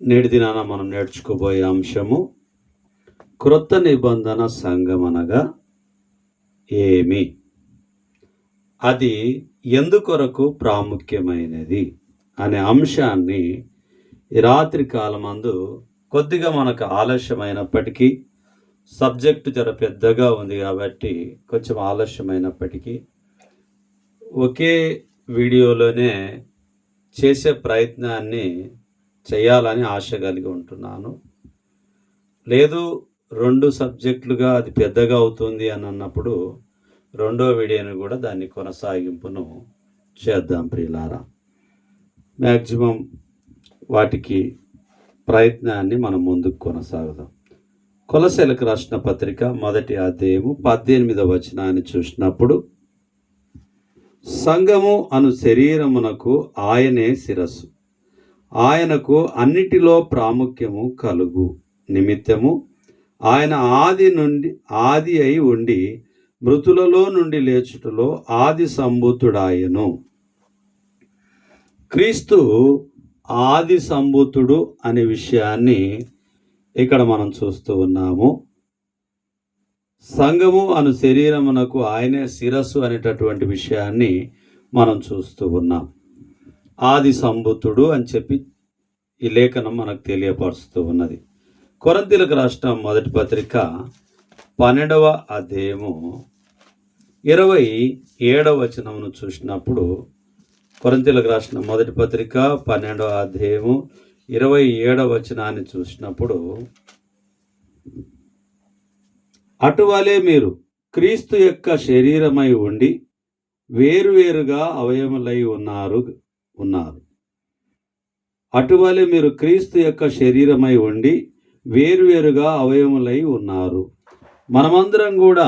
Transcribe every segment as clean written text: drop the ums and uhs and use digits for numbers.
నేటి దినాన మనం నేర్చుకోబోయే అంశము క్రొత్త నిబంధన సంఘం అనగా ఏమి, అది ఎందుకొరకు ప్రాముఖ్యమైనది అనే అంశాన్ని ఈ రాత్రి కాలమందు కొద్దిగా మనకు ఆలస్యమైనప్పటికీ, సబ్జెక్టు జర పెద్దగా ఉంది కాబట్టి కొంచెం ఆలస్యమైనప్పటికీ ఒకే వీడియోలోనే చేసే ప్రయత్నాన్ని చేయాలని ఆశ కలిగి ఉంటున్నాను. లేదు 2 సబ్జెక్టులుగా అది పెద్దగా అవుతుంది అని అన్నప్పుడు రెండో వీడియోని కూడా దాన్ని కొనసాగింపును చేద్దాం ప్రియులారా. మ్యాక్సిమం వాటికి ప్రయత్నాన్ని మనం ముందుకు కొనసాగుదాం. కొలస్సీలకు రాసిన పత్రిక 1వ అధ్యాయము 18వ వచనాన్ని చూసినప్పుడు, సంఘము అను శరీరమునకు ఆయనే శిరస్సు, ఆయనకు అన్నిటిలో ప్రాముఖ్యము కలుగు నిమిత్తము ఆయన ఆది అయి ఉండి మృతులలో నుండి లేచుటలో ఆది సంభూతుడాయను. క్రీస్తు ఆది సంభూతుడు అనే విషయాన్ని ఇక్కడ మనం చూస్తూ ఉన్నాము. సంఘము అను శరీరమునకు ఆయనే శిరస్సు అనేటటువంటి విషయాన్ని మనం చూస్తూ ఉన్నాం. ఆది సంభూతుడు అని చెప్పి ఈ లేఖనం మనకు తెలియపరుస్తూ ఉన్నది. కొరింథీయులకు రాసిన మొదటి పత్రిక 12వ అధ్యాయము 27వ వచనమును చూసినప్పుడు, కొరింథీయులకు రాసిన మొదటి పత్రిక 12వ అధ్యాయము 27వ వచనాన్ని చూసినప్పుడు, అటువలే మీరు క్రీస్తు యొక్క శరీరమై ఉండి వేరువేరుగా అవయములై ఉన్నారు. అటువలే మీరు క్రీస్తు యొక్క శరీరమై ఉండి వేరువేరుగా అవయములై ఉన్నారు. మనమందరం కూడా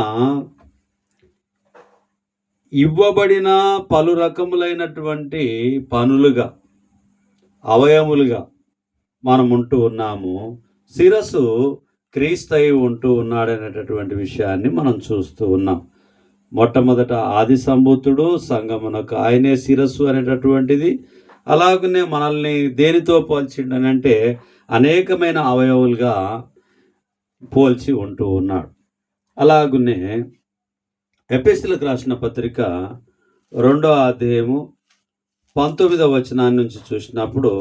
ఇవ్వబడిన పలు రకములైనటువంటి పనులుగా, అవయములుగా మనం ఉంటూ ఉన్నాము. శిరస్సు క్రీస్తు అయి ఉంటూ ఉన్నాడనేటటువంటి విషయాన్ని మనం చూస్తూ ఉన్నాం. మొట్టమొదట ఆది సంభూతుడు, సంఘమునకు ఆయనే శిరస్సు అనేటటువంటిది. అలాగనే మనల్ని దేనితో పోల్చిండనంటే అనేకమైన అవయవులుగా పోల్చి ఉంటూ ఉన్నాడు. అలాగనే ఎఫెసీయులకు రాసిన పత్రిక 2వ అధ్యాయము 19వ వచనాన్ని నుంచి చూసినప్పుడు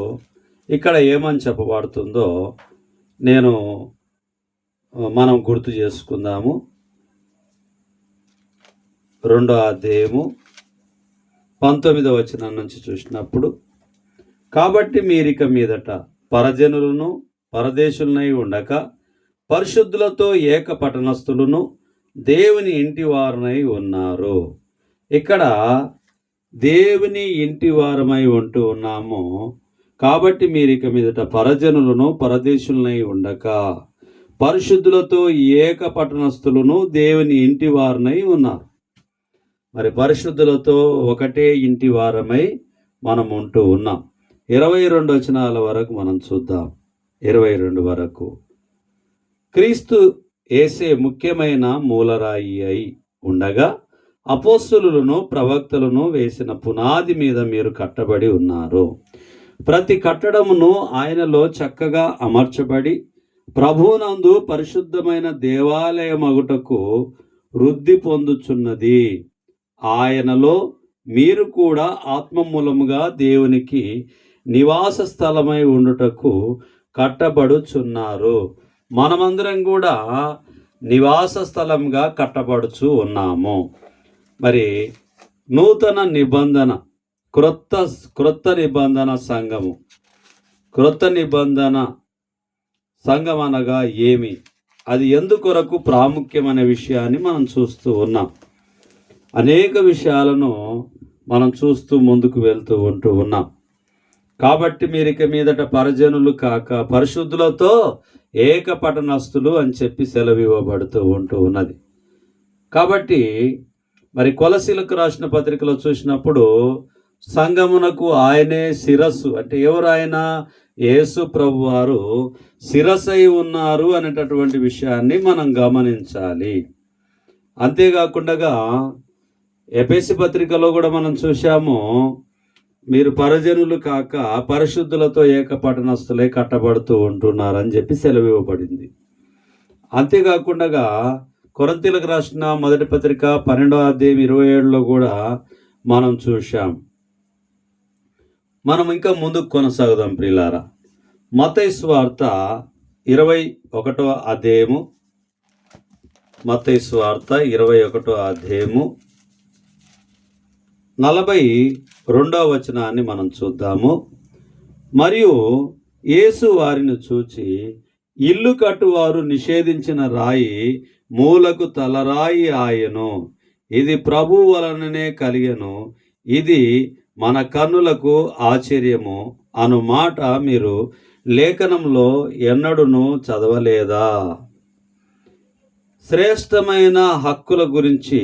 ఇక్కడ ఏమని చెప్పబడుతుందో మనం గుర్తు చేసుకుందాము. 2వ అధ్యాయము 19వ వచనం నుంచి చూసినప్పుడు, కాబట్టి మీరిక మీదట పరజనులను పరదేశులనై ఉండక పరిశుద్ధులతో ఏక పట్టణస్థులను దేవుని ఇంటి వారనై ఉన్నారు. ఇక్కడ దేవుని ఇంటి వారమై ఉంటూ ఉన్నాము. కాబట్టి మీరిక మీదట పరజనులను పరదేశులనై ఉండక పరిశుద్ధులతో ఏక పట్టణస్థులను దేవుని ఇంటి వారనై ఉన్నారు. మరి పరిశుద్ధులతో ఒకటే ఇంటి వారమై మనం ఉంటూ ఉన్నాం. 22 వచనాల వరకు మనం చూద్దాం. 22 వరకు, క్రీస్తు యేసే ముఖ్యమైన మూలరాయి అయి ఉండగా అపోస్తలులను ప్రవక్తలను వేసిన పునాది మీద మీరు కట్టబడి ఉన్నారు. ప్రతి కట్టడమును ఆయనలో చక్కగా అమర్చబడి ప్రభువునందు పరిశుద్ధమైన దేవాలయమగుటకు వృద్ధి పొందుచున్నది. ఆయనలో మీరు కూడా ఆత్మ మూలముగా దేవునికి నివాస స్థలమై ఉండుటకు కట్టబడుచున్నారు. మనమందరం కూడా నివాస స్థలంగా కట్టబడుచు ఉన్నాము. మరి నూతన నిబంధన, క్రొత్త నిబంధన సంఘము, క్రొత్త నిబంధన సంఘం అనగా ఏమి, అది ఎందుకొరకు ప్రాముఖ్యమైన విషయాన్ని మనం చూస్తూ ఉన్నాం. అనేక విషయాలను మనం చూస్తూ ముందుకు వెళ్తూ ఉంటూ ఉన్నాం. కాబట్టి మీరిక మీదట పరజనులు కాక పరిశుద్ధులతో ఏక పట్టణస్థులు అని చెప్పి సెలవివ్వబడుతూ ఉంటూ ఉన్నది. కాబట్టి మరి కొలస్సీలకు రాసిన పత్రికలో చూసినప్పుడు, సంఘమునకు ఆయనే శిరస్సు అంటే ఎవరు? ఆయన యేసు ప్రభు వారు శిరస్సై ఉన్నారు అనేటటువంటి విషయాన్ని మనం గమనించాలి. అంతేకాకుండా ఎఫెసీ పత్రికలో కూడా మనం చూసాము, మీరు పరజనులు కాక పరిశుద్ధులతో ఏకపట్టణస్థులై కట్టబడుతూ ఉంటున్నారని చెప్పి సెలవు ఇవ్వబడింది. అంతేకాకుండా కొరింథీయులకు రాసిన మొదటి పత్రిక 12వ అధ్యాయం 27లో కూడా మనం చూశాం. మనం ఇంకా ముందుకు కొనసాగుదాం ప్రియులారా. మత్తయి సువార్త 21వ అధ్యాయము, మత్తయి సువార్త 21వ అధ్యాయము 42వ వచనాన్ని మనం చూద్దాము. మరియు యేసు వారిని చూచి, ఇల్లు కట్టువారు నిషేధించిన రాయి మూలకు తలరాయి ఆయను, ఇది ప్రభువు వలననే కలిగెను, ఇది మన కన్నులకు ఆశ్చర్యము అను మాట మీరు లేఖనంలో ఎన్నడూను చదవలేదా? శ్రేష్టమైన హక్కుల గురించి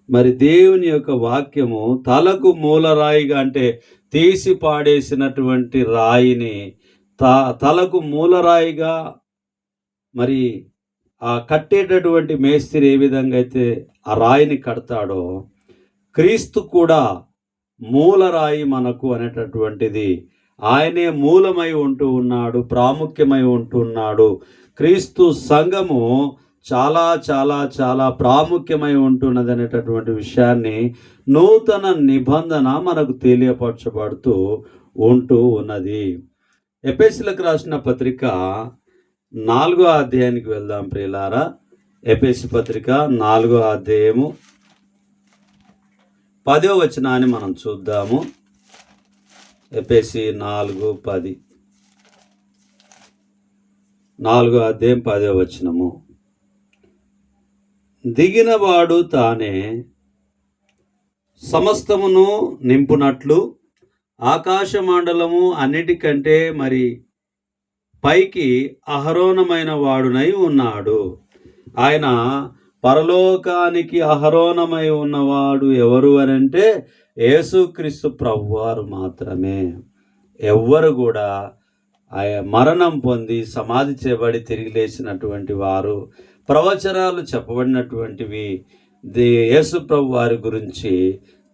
మరి దేవుని యొక్క వాక్యము తలకు మూలరాయిగా, అంటే తీసి పాడేసినటువంటి రాయిని తలకు మూలరాయిగా, మరి ఆ కట్టేటటువంటి మేస్త్రి ఏ విధంగా అయితే ఆ రాయిని కడతాడో, క్రీస్తు కూడా మూలరాయి మనకు అనేటటువంటిది. ఆయనే మూలమై ఉంటూ ఉన్నాడు, ప్రాముఖ్యమై ఉంటున్నాడు. క్రీస్తు సంఘము చాలా చాలా చాలా ప్రాముఖ్యమై ఉంటున్నది అనేటటువంటి విషయాన్ని నూతన నిబంధన మనకు తెలియపరచబడుతూ ఉంటూ ఉన్నది. ఎఫెసీయులకు రాసిన పత్రిక 4వ అధ్యాయానికి వెళ్దాం ప్రియులారా. ఎఫెసీ పత్రిక 4వ అధ్యాయము 10వ వచనాన్ని మనం చూద్దాము. ఎఫెసీ 4:10, 4వ అధ్యాయం 10వ వచనము. దిగినవాడు తానే సమస్తమును నింపునట్లు ఆకాశ మండలము అన్నిటికంటే మరి పైకి అహరోనమైన వాడునై ఉన్నాడు. ఆయన పరలోకానికి అహరోనమై ఉన్నవాడు ఎవరు అని అంటే యేసుక్రీస్తు ప్రభువారు మాత్రమే. ఎవ్వరు కూడా మరణం పొంది సమాధి చేయబడి తిరిగి లేచినటువంటి వారు, ప్రవచనాలు చెప్పబడినటువంటివి యేసు ప్రభు వారి గురించి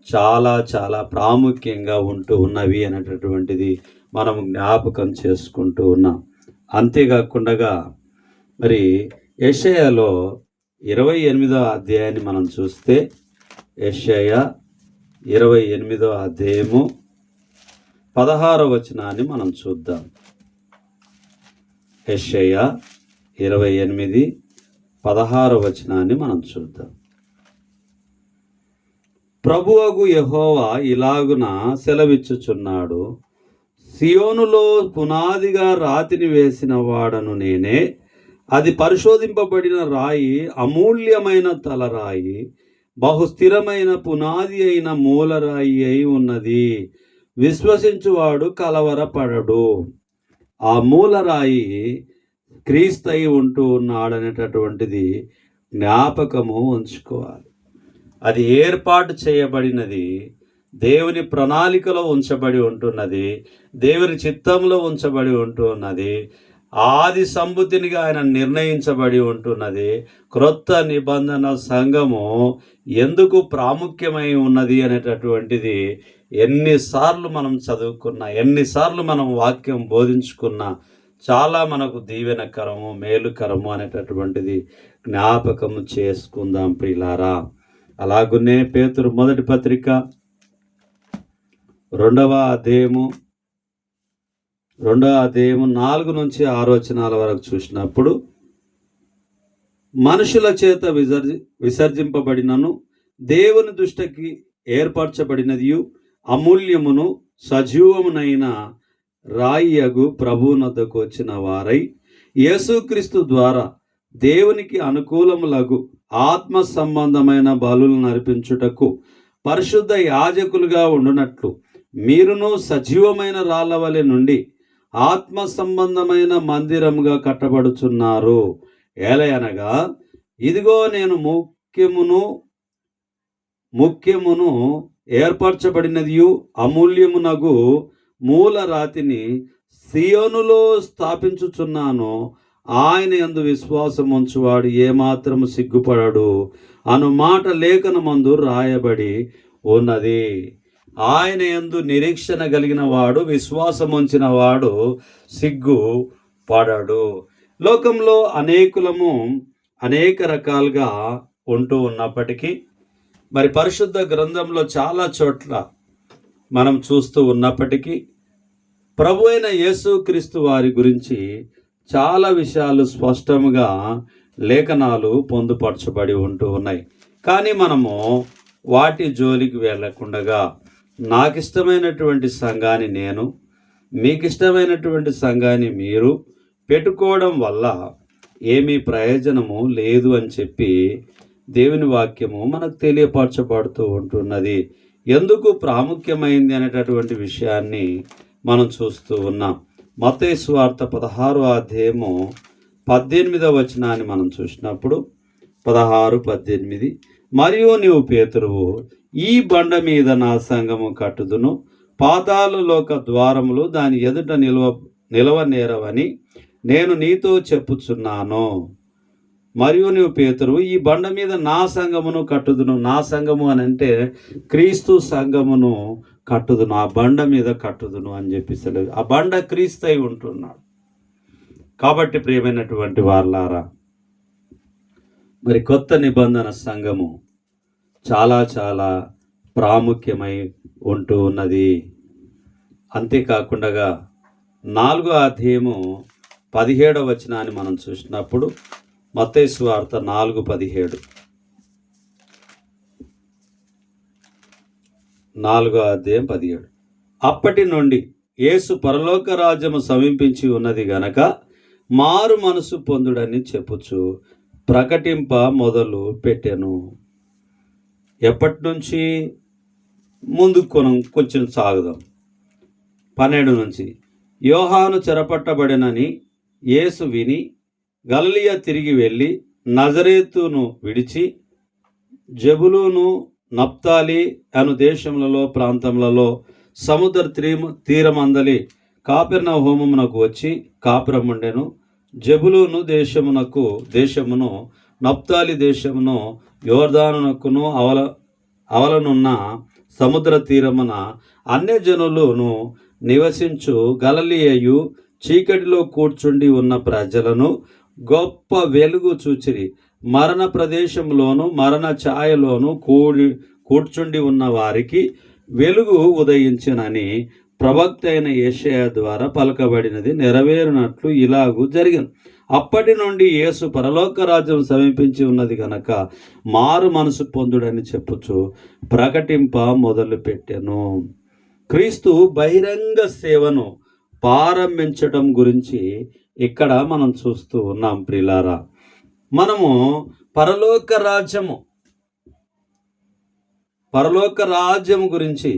చాలా చాలా ప్రాముఖ్యంగా ఉంటూ ఉన్నవి అనేటటువంటిది మనం జ్ఞాపకం చేసుకుంటూ ఉన్నాం. అంతేకాకుండా మరి యెషయాలో 28వ అధ్యాయాన్ని మనం చూస్తే, యెషయా 28వ అధ్యాయము 16వ వచనాన్ని మనం చూద్దాం. యెషయా 28, 16వ వచనాన్ని మనం చూద్దాం. ప్రభువగు యెహోవా ఇలాగున సెలవిచ్చుచున్నాడు, సియోనులో పునాదిగా రాతిని వేసిన వాడను నేనే, అది పరిశోధింపబడిన రాయి, అమూల్యమైన తలరాయి, బహుస్థిరమైన పునాది అయిన మూలరాయి అయి ఉన్నది. విశ్వసించువాడు కలవరపడడు. ఆ మూలరాయి క్రీస్తు అయి ఉంటూ ఉన్నాడనేటటువంటిది జ్ఞాపకము ఉంచుకోవాలి. అది ఏర్పాటు చేయబడినది, దేవుని ప్రణాళికలో ఉంచబడి ఉంటున్నది, దేవుని చిత్తంలో ఉంచబడి ఉంటున్నది, ఆది సంబుద్ధినిగా ఆయన నిర్ణయించబడి ఉంటున్నది. క్రొత్త నిబంధన సంఘము ఎందుకు ప్రాముఖ్యమై ఉన్నది అనేటటువంటిది ఎన్నిసార్లు మనం చదువుకున్నా, ఎన్నిసార్లు మనం వాక్యం బోధించుకున్నా చాలా మనకు దీవెనకరము, మేలుకరము అనేటటువంటిది జ్ఞాపకం చేసుకుందాం ప్రియులారా. అలాగునే పేతురు మొదటి పత్రిక 2వ అధ్యాయము 4 నుంచి 6 వచనాల వరకు చూసినప్పుడు, మనుషుల చేత విసర్జింపబడినను దేవుని దృష్టికి ఏర్పరచబడినదియు అమూల్యమును సజీవమునైన రాయియగు ప్రభువునొద్దకు వచ్చిన వారై యేసుక్రీస్తు ద్వారా దేవునికి అనుకూలములగు ఆత్మ సంబంధమైన బలులను అర్పించుటకు పరిశుద్ధ యాజకులుగా ఉండునట్లు మీరును సజీవమైన రాళ్ల వలె నుండి ఆత్మ సంబంధమైన మందిరముగా కట్టబడుచున్నారు. ఏలయనగా ఇదిగో నేను ముఖ్యమును ఏర్పరచబడినదియు అమూల్యమునగు మూల రాతిని సియోనులో స్థాపించుచున్నాను. ఆయన యందు విశ్వాసం ఉంచువాడు ఏమాత్రము సిగ్గుపడడు అను మాట లేఖనమందు రాయబడి ఉన్నది. ఆయన యందు నిరీక్షణ కలిగిన వాడు, విశ్వాసం ఉంచిన వాడు సిగ్గు పడడు. లోకంలో అనేకులము అనేక రకాలుగా ఉంటూ ఉన్నప్పటికీ మరి పరిశుద్ధ గ్రంథంలో చాలా చోట్ల మనం చూస్తూ ఉన్నప్పటికీ ప్రభు అయిన యేసుక్రీస్తు వారి గురించి చాలా విషయాలు స్పష్టంగా లేఖనాలు పొందుపరచబడి ఉంటూ ఉన్నాయి. కానీ మనము వాటి జోలికి వెళ్ళకుండగా నాకిష్టమైనటువంటి సంఘాన్ని నేను, మీకిష్టమైనటువంటి సంఘాన్ని మీరు పెట్టుకోవడం వల్ల ఏమీ ప్రయోజనము లేదు అని చెప్పి దేవుని వాక్యము మనకు తెలియపరచబడుతూ ఉంటున్నది. ఎందుకు ప్రాముఖ్యమైంది అనేటటువంటి విషయాన్ని మనం చూస్తూ ఉన్నాం. మత్తయి సువార్త 16వ అధ్యాయము 18వ వచనాన్ని మనం చూసినప్పుడు 16:18 మరియు నీవు పేతురువు, ఈ బండ మీద నా సంఘము కట్టుదును, పాతాళలోక ద్వారములు దాని ఎదుట నిలవనేరవని నేను నీతో చెప్పుచున్నాను. మరియు నీవు పేతురువు, ఈ బండ మీద నా సంఘమును కట్టుదును. నా సంఘము అని అంటే క్రీస్తు సంఘమును కట్టుదును, ఆ బండ మీద కట్టుదును అని చెప్పేసి ఆ బండ క్రీస్తు అయి ఉంటున్నాడు. కాబట్టి ప్రియమైనటువంటి వాళ్ళారా, మరి కొత్త నిబంధన సంఘము చాలా చాలా ప్రాముఖ్యమై ఉంటూ ఉన్నది. అంతేకాకుండా 4వ అధ్యాయము 17వ వచనాన్ని మనం చూసినప్పుడు మత్తయి సువార్త 4:17, 4వ అధ్యాయం 17. అప్పటి నుండి యేసు పరలోక రాజ్యము సమీపించి ఉన్నది గనక మారు మనసు పొందుడని చెప్పుచు ప్రకటింప మొదలు పెట్టెను. ఎప్పటి నుంచి? ముందుకు కొంచెం సాగుదాం. 12 నుంచి. యోహాను చెరపట్టబడినని యేసు విని గలిలయ తిరిగి వెళ్ళి నజరేతును విడిచి జెబులూను, నప్తాలి అను దేశములలో ప్రాంతములలో సముద్ర తీరమందలి కాపెర్నహూమునకు వచ్చి కాపురముండెను. జెబులూను దేశమును నప్తాలి దేశమును యోర్దానునకును అవలనున్న సముద్ర తీరమున అన్యజనులను నివసించు గలిలయయు చీకటిలో కూర్చుండి ఉన్న ప్రజలను గొప్ప వెలుగు చూచిరి. మరణ ప్రదేశంలోను మరణ ఛాయలోను కూర్చుండి ఉన్న వారికి వెలుగు ఉదయించినని ప్రవక్త అయిన యెషయా ద్వారా పలకబడినది నెరవేరునట్లు ఇలాగూ జరిగింది. అప్పటి నుండి యేసు పరలోక రాజ్యం సమీపించి ఉన్నది గనక మారు మనసు పొందుడని చెప్పుచు ప్రకటింప మొదలు పెట్టెను. క్రీస్తు బహిరంగ సేవను ప్రారంభించడం గురించి ఇక్కడ మనం చూస్తూ ఉన్నాం. ప్రియులారా, మనము పరలోక రాజ్యము గురించి,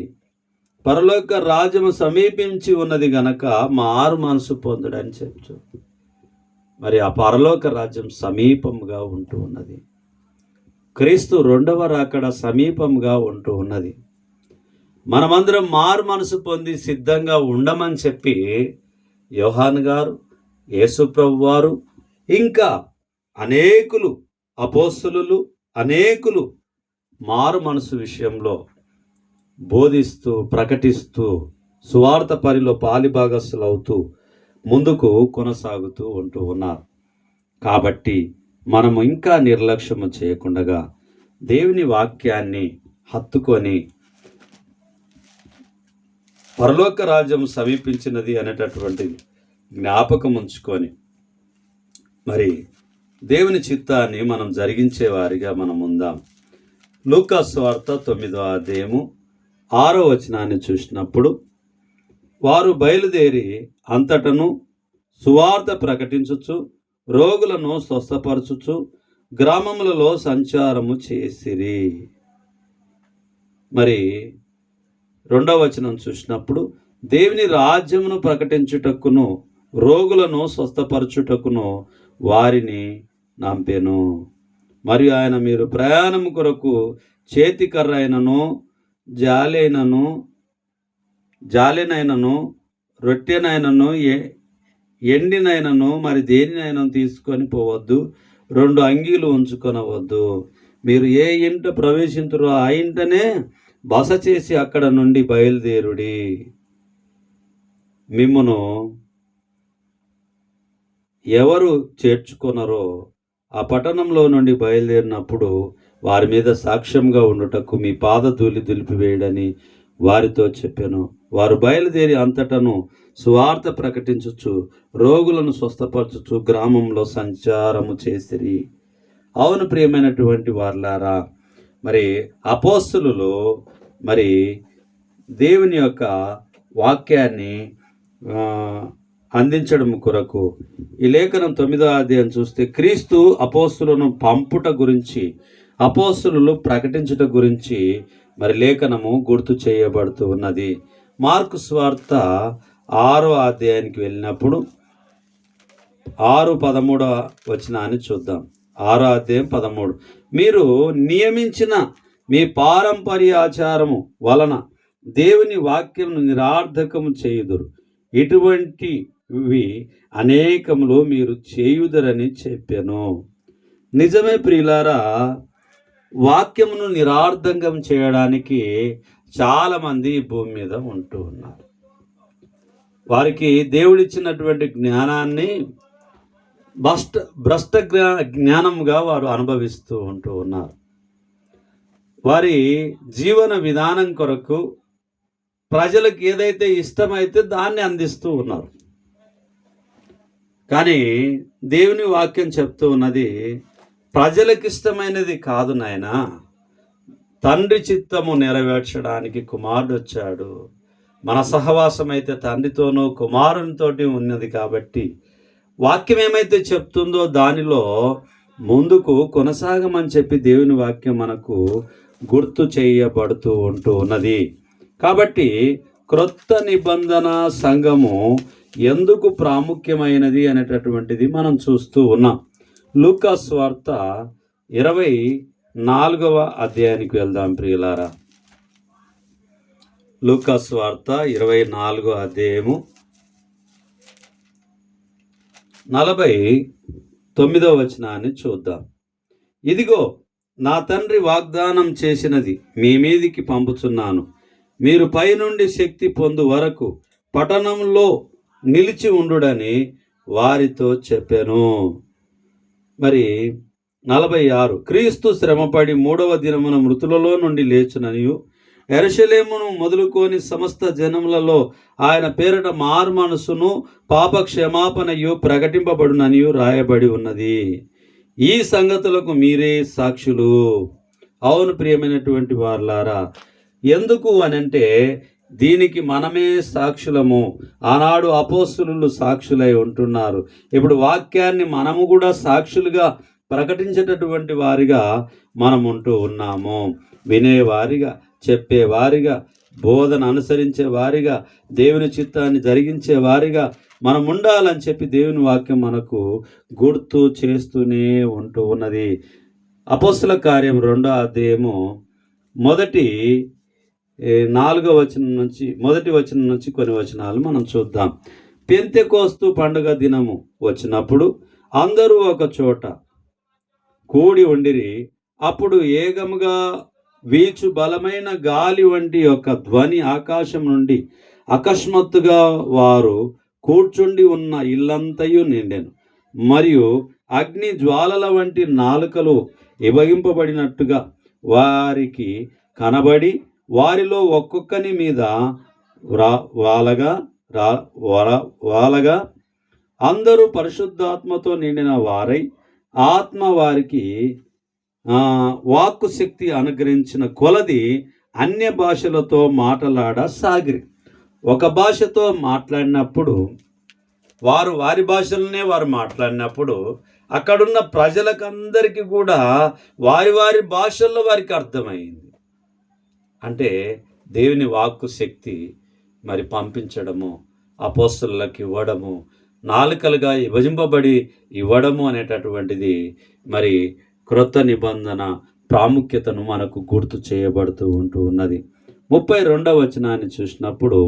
పరలోక రాజ్యము సమీపించి ఉన్నది గనక మారు మనసు పొందుడని చెప్పు. మరి ఆ పరలోక రాజ్యం సమీపంగా ఉంటూ ఉన్నది. క్రీస్తు రెండవ రాకడ సమీపంగా ఉంటూ ఉన్నది. మనమందరం మారు మనసు పొంది సిద్ధంగా ఉండమని చెప్పి యోహాను గారు, యేసు ప్రభు వారు, ఇంకా అనేకులు అపోస్తలులు అనేకులు మారు మనసు విషయంలో బోధిస్తూ ప్రకటిస్తూ సువార్త పనిలో పాలిభాగస్తులు అవుతూ ముందుకు కొనసాగుతూ ఉంటూ ఉన్నారు. కాబట్టి మనము ఇంకా నిర్లక్ష్యము చేయకుండా దేవుని వాక్యాన్ని హత్తుకొని పరలోక రాజ్యం సమీపించినది అనేటటువంటి జ్ఞాపకం ఉంచుకొని మరి దేవుని చిత్తాన్ని మనం జరిగించే వారిగా మనం ఉందాం. లూకా సువార్త 9వ అధ్యాయము 6వ వచనాన్ని చూసినప్పుడు, వారు బయలుదేరి అంతటను సువార్త ప్రకటించుచు రోగులను స్వస్థపరచుచు గ్రామములలో సంచారము చేసిరి. మరి 2వ వచనం చూసినప్పుడు, దేవుని రాజ్యమును ప్రకటించుటకును రోగులను స్వస్థపరచుటకును వారిని నంపెను. మరియు ఆయన, మీరు ప్రయాణం కొరకు చేతికర్ర అయినను జాలెనైనను రొట్టెనైనను ఎండినైనను మరి దేనినైనా తీసుకొని పోవద్దు, 2 అంగీలు ఉంచుకొనవద్దు. మీరు ఏ ఇంట ప్రవేశింతురో ఆ ఇంటనే బస చేసి అక్కడ నుండి బయలుదేరుడి. మిమ్మును ఎవరు చేర్చుకొనరో ఆ పట్టణంలో నుండి బయలుదేరినప్పుడు వారి మీద సాక్ష్యంగా ఉండుటకు మీ పాదధూళి దులిపివేయడని వారితో చెప్పాను. వారు బయలుదేరి అంతటను సువార్త ప్రకటించుచు రోగులను స్వస్థపరచుచు గ్రామంలో సంచారము చేసిరి. అవును ప్రియమైనటువంటి వారులారా, మరి అపోస్తలులు మరి దేవుని యొక్క వాక్యాన్ని అందించడం కొరకు ఈ లేఖనం 9వ అధ్యాయం చూస్తే క్రీస్తు అపోస్తలులను పంపుట గురించి, అపోస్తలులు ప్రకటించుట గురించి మరి లేఖనము గుర్తు చేయబడుతూ ఉన్నది. మార్కు సువార్త 6వ అధ్యాయానికి వెళ్ళినప్పుడు 6:13 వచనాన్ని చూద్దాం. 6వ అధ్యాయం 13. మీరు నియమించిన మీ పారంపర్యాచారము వలన దేవుని వాక్యం నిరార్థకము చేయుదురు. ఇటువంటివి అనేకములు మీరు చేయుదరని చెప్పాను. నిజమే ప్రియులారా, వాక్యమును నిరార్థకం చేయడానికి చాలామంది భూమి మీద ఉంటూ ఉన్నారు. వారికి దేవుడిచ్చినటువంటి జ్ఞానాన్ని భ్రష్ట జ్ఞానంగా వారు అనుభవిస్తూ ఉంటూ ఉన్నారు. వారి జీవన విధానం కొరకు ప్రజలకు ఏదైతే ఇష్టమైతే దాన్ని అందిస్తూ ఉన్నారు. కానీ దేవుని వాక్యం చెప్తూ ఉన్నది, ప్రజలకు ఇష్టమైనది కాదు నాయనా, తండ్రి చిత్తము నెరవేర్చడానికి కుమారుడు వచ్చాడు. మన సహవాసం అయితే తండ్రితోనూ కుమారునితోటి ఉన్నది కాబట్టి వాక్యం ఏమైతే చెప్తుందో దానిలో ముందుకు కొనసాగమని చెప్పి దేవుని వాక్యం మనకు గుర్తు చేయబడుతూ ఉంటూ ఉన్నది. కాబట్టి క్రొత్త నిబంధన సంఘము ఎందుకు ప్రాముఖ్యమైనది అనేటటువంటిది మనం చూస్తూ ఉన్నాం. లూకా సువార్త 24వ అధ్యాయానికి వెళ్దాం ప్రియులారా. లూకా సువార్త 24వ అధ్యాయము 49వ వచనాన్ని చూద్దాం. ఇదిగో నా తండ్రి వాగ్దానం చేసినది మీ మీదికి పంపుచున్నాను. మీరు పైనుండి శక్తి పొందు వరకు పట్టణంలో నిలిచి ఉండుడని వారితో చెప్పాను. మరి 46, క్రీస్తు శ్రమపడి 3వ దినమున మృతులలో నుండి లేచుననియు యెరూషలేమును మొదలుకొని సమస్త జనములలో ఆయన పేరట మారు మనసును పాప క్షమాపణయు ప్రకటింపబడుననియు రాయబడి ఉన్నది. ఈ సంగతులకు మీరే సాక్షులు. అవును ప్రియమైనటువంటి వారులారా, ఎందుకు అనంటే దీనికి మనమే సాక్షులము. ఆనాడు అపోస్తలులు సాక్షులై ఉంటున్నారు. ఇప్పుడు వాక్యాన్ని మనము కూడా సాక్షులుగా ప్రకటించేటటువంటి వారిగా మనం ఉంటూ ఉన్నాము. వినేవారిగా, చెప్పేవారిగా, బోధన అనుసరించే వారిగా, దేవుని చిత్తాన్ని జరిగించే వారిగా మనం ఉండాలని చెప్పి దేవుని వాక్యం మనకు గుర్తు చేస్తూనే ఉంటూ ఉన్నది. అపోస్తల కార్యం 2వ అధ్యాయము మొదటి 4వ వచనం నుంచి మొదటి వచనం నుంచి కొన్ని వచనాలు మనం చూద్దాం. పెంతెకోస్తు పండుగ దినము వచ్చినప్పుడు అందరూ ఒక చోట కూడి ఉండిరి. అప్పుడు ఏగముగా వీచు బలమైన గాలి వంటి యొక్క ధ్వని ఆకాశం నుండి అకస్మాత్తుగా వారు కూర్చుండి ఉన్న ఇల్లంతయు నిండెను. మరియు అగ్ని జ్వాలల వంటి నాలుకలు విభజింపబడినట్టుగా వారికి కనబడి వారిలో ఒక్కొక్కని మీద వాలగా అందరూ పరిశుద్ధాత్మతో నిండిన వారై ఆత్మ వారికి వాక్కు శక్తి అనుగ్రహించిన కొలది అన్య భాషలతో మాట్లాడసాగిరి. ఒక భాషతో మాట్లాడినప్పుడు వారి భాషలనే వారు మాట్లాడినప్పుడు అక్కడున్న ప్రజలకందరికీ కూడా వారి భాషల్లో వారికి అర్థమైంది. అంటే దేవుని వాక్కు శక్తి మరి పంపించడము, అపోస్తలులకు ఇవ్వడము, నాలుకలుగా విభజింపబడి ఇవ్వడము అనేటటువంటిది మరి క్రొత్త నిబంధన ప్రాముఖ్యతను మనకు గుర్తు చేయబడుతూ ఉంటూ ఉన్నది. 32వ వచనాన్ని చూసినప్పుడు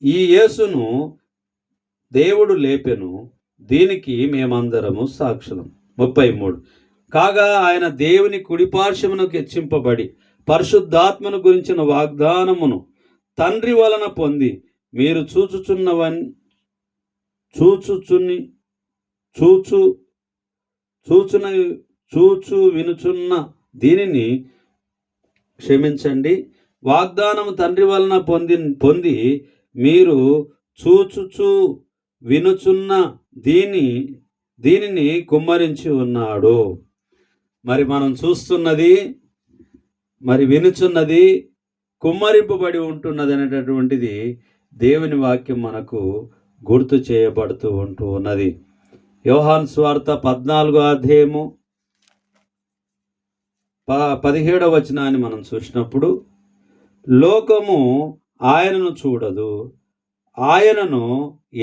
ఈ యేసును దేవుడు లేపెను, దీనికి మేమందరము సాక్షులం. 33. కాగా ఆయన దేవుని కుడిపార్శ్వమునకు హెచ్చింపబడి పరిశుద్ధాత్మను గురించిన వాగ్దానమును తండ్రి వలన పొంది మీరు వినుచున్న దీనిని క్షమించండి. వాగ్దానము తండ్రి వలన పొంది మీరు చూచుచు వినుచున్న దీనిని కుమ్మరించి ఉన్నాడు. మరి మనం చూస్తున్నది, మరి వినుచున్నది కుమ్మరింపబడి ఉంటున్నది అనేటటువంటిది దేవుని వాక్యం మనకు గుర్తు చేయబడుతూ ఉంటూ ఉన్నది. యోహాను సువార్త 14వ అధ్యాయము 17వ వచనాన్ని మనం చూసినప్పుడు, లోకము ఆయనను చూడదు, ఆయనను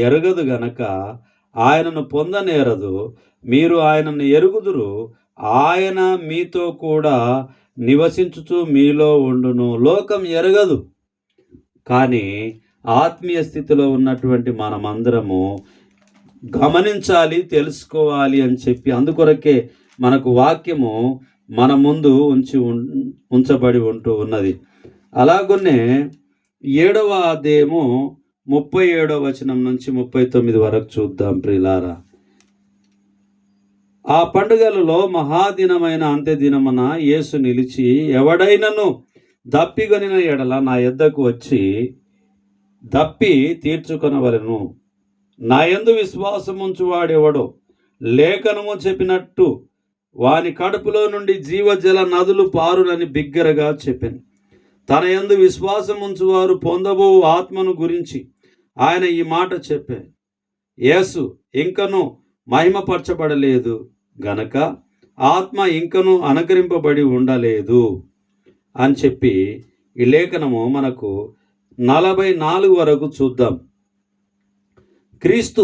ఎరగదు గనక ఆయనను పొందనేరదు. మీరు ఆయనను ఎరుగుదురు, ఆయన మీతో కూడా నివసించుచు మీలో ఉండును. లోకం ఎరగదు, కానీ ఆత్మీయ స్థితిలో ఉన్నటువంటి మనమందరము గమనించాలి, తెలుసుకోవాలి అని చెప్పి అందుకొరకే మనకు వాక్యము మన ముందు ఉంచబడి ఉంటూ ఉన్నది. అలాగనే 7వ అధ్యాయము 37వ వచనం నుంచి 39 వరకు చూద్దాం ప్రియులారా. ఆ పండుగలలో మహాదినమైన అంత్యదినమున యేసు నిలిచి, ఎవడైనను దప్పిగొనిన ఎడల నా యొద్దకు వచ్చి దప్పి తీర్చుకొనవలెను. నా యందు విశ్వాసముంచువాడెవడో లేఖనము చెప్పినట్టు వాని కడుపులో నుండి జీవజల నదులు పారునని బిగ్గరగా చెప్పాను. తన యందు విశ్వాసముంచువారు పొందబో ఆత్మను గురించి ఆయన ఈ మాట చెప్పారు. యేసు ఇంకను మహిమపరచబడలేదు గనక ఆత్మ ఇంకను అనుగ్రహింపబడి ఉండలేదు అని చెప్పి ఈ లేఖనము మనకు 44 వరకు చూద్దాం. క్రీస్తు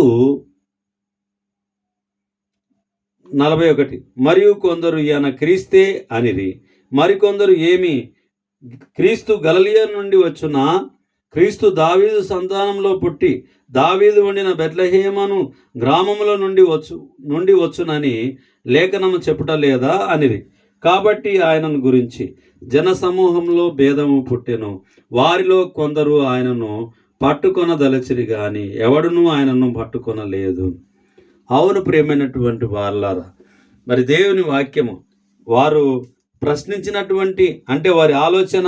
41. మరియు కొందరు ఈయన క్రీస్తే అనిరి, మరికొందరు ఏమి క్రీస్తు గలిలయ నుండి వచ్చునా? క్రీస్తు దావీదు సంతానంలో పుట్టి దావీదు ఉండిన బెత్లెహేమను గ్రామముల నుండి వచ్చునని లేఖనము చెప్పుటలేదా అనిరి. కాబట్టి ఆయనను గురించి జన సమూహంలో భేదము పుట్టెను. వారిలో కొందరు ఆయనను పట్టుకొనదలచిరి గాని ఎవడునూ ఆయనను పట్టుకొనలేదు. అవును ప్రియమైనటువంటి వారలారా, మరి దేవుని వాక్యము వారు ప్రశ్నించినటువంటి, అంటే వారి ఆలోచన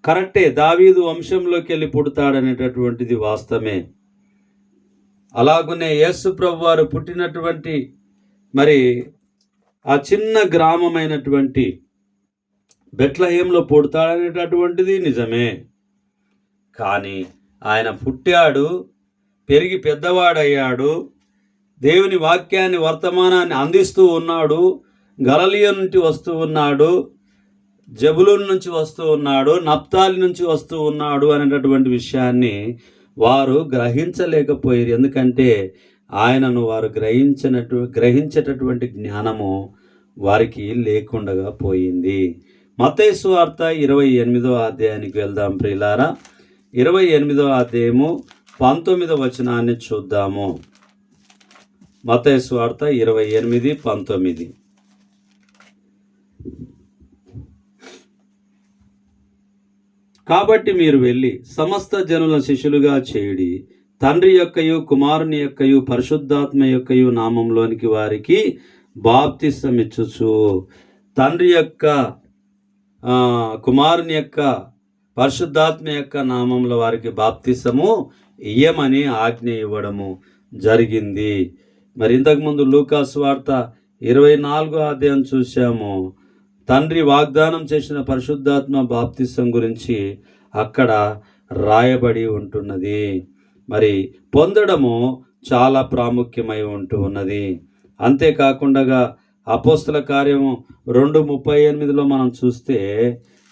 కరెక్టే, దావీదు వంశంలోకి వెళ్ళి పుడతాడనేటటువంటిది వాస్తవమే. అలాగనే యేసు ప్రభు వారు పుట్టినటువంటి మరి ఆ చిన్న గ్రామమైనటువంటి బెత్లెహేంలో పుడతాడనేటటువంటిది నిజమే. కానీ ఆయన పుట్టాడు, పెరిగి పెద్దవాడయ్యాడు, దేవుని వాక్యాన్ని వర్తమానాన్ని అందిస్తూ ఉన్నాడు, గలిలయ నుంచి వస్తూ ఉన్నాడు, జబులూన్ నుంచి వస్తూ ఉన్నాడు, నప్తాలి నుంచి వస్తూ ఉన్నాడు అనేటటువంటి విషయాన్ని వారు గ్రహించలేకపోయారు. ఎందుకంటే ఆయనను వారు గ్రహించేటటువంటి జ్ఞానము వారికి లేకుండా పోయింది. మత్తయి సువార్త 28వ అధ్యాయానికి వెళ్దాం ప్రియులారా. 28వ అధ్యాయము 19వ వచనాన్ని చూద్దాము. మత్తయి సువార్త 28:19. కాబట్టి మీరు వెళ్ళి సమస్త జనుల శిష్యులుగా చేయుడి, తండ్రి యొక్కయు కుమారుని యొక్కయు పరిశుద్ధాత్మ యొక్కయు నామంలోనికి వారికి బాప్తిసమిచ్చుచు. తండ్రి యొక్క, కుమారుని యొక్క, పరిశుద్ధాత్మ యొక్క నామంలో వారికి బాప్తిసము ఇయ్యమని ఆజ్ఞ ఇవ్వడము జరిగింది. మరి ఇంతకుముందు లూకా సువార్త 24వ అధ్యాయం చూసాము. తండ్రి వాగ్దానం చేసిన పరిశుద్ధాత్మ బాప్తిసం గురించి అక్కడ రాయబడి ఉంటున్నది. మరి పొందడము చాలా ప్రాముఖ్యమై ఉంటూ ఉన్నది. అంతేకాకుండా అపోస్తల కార్యము 2:38లో మనం చూస్తే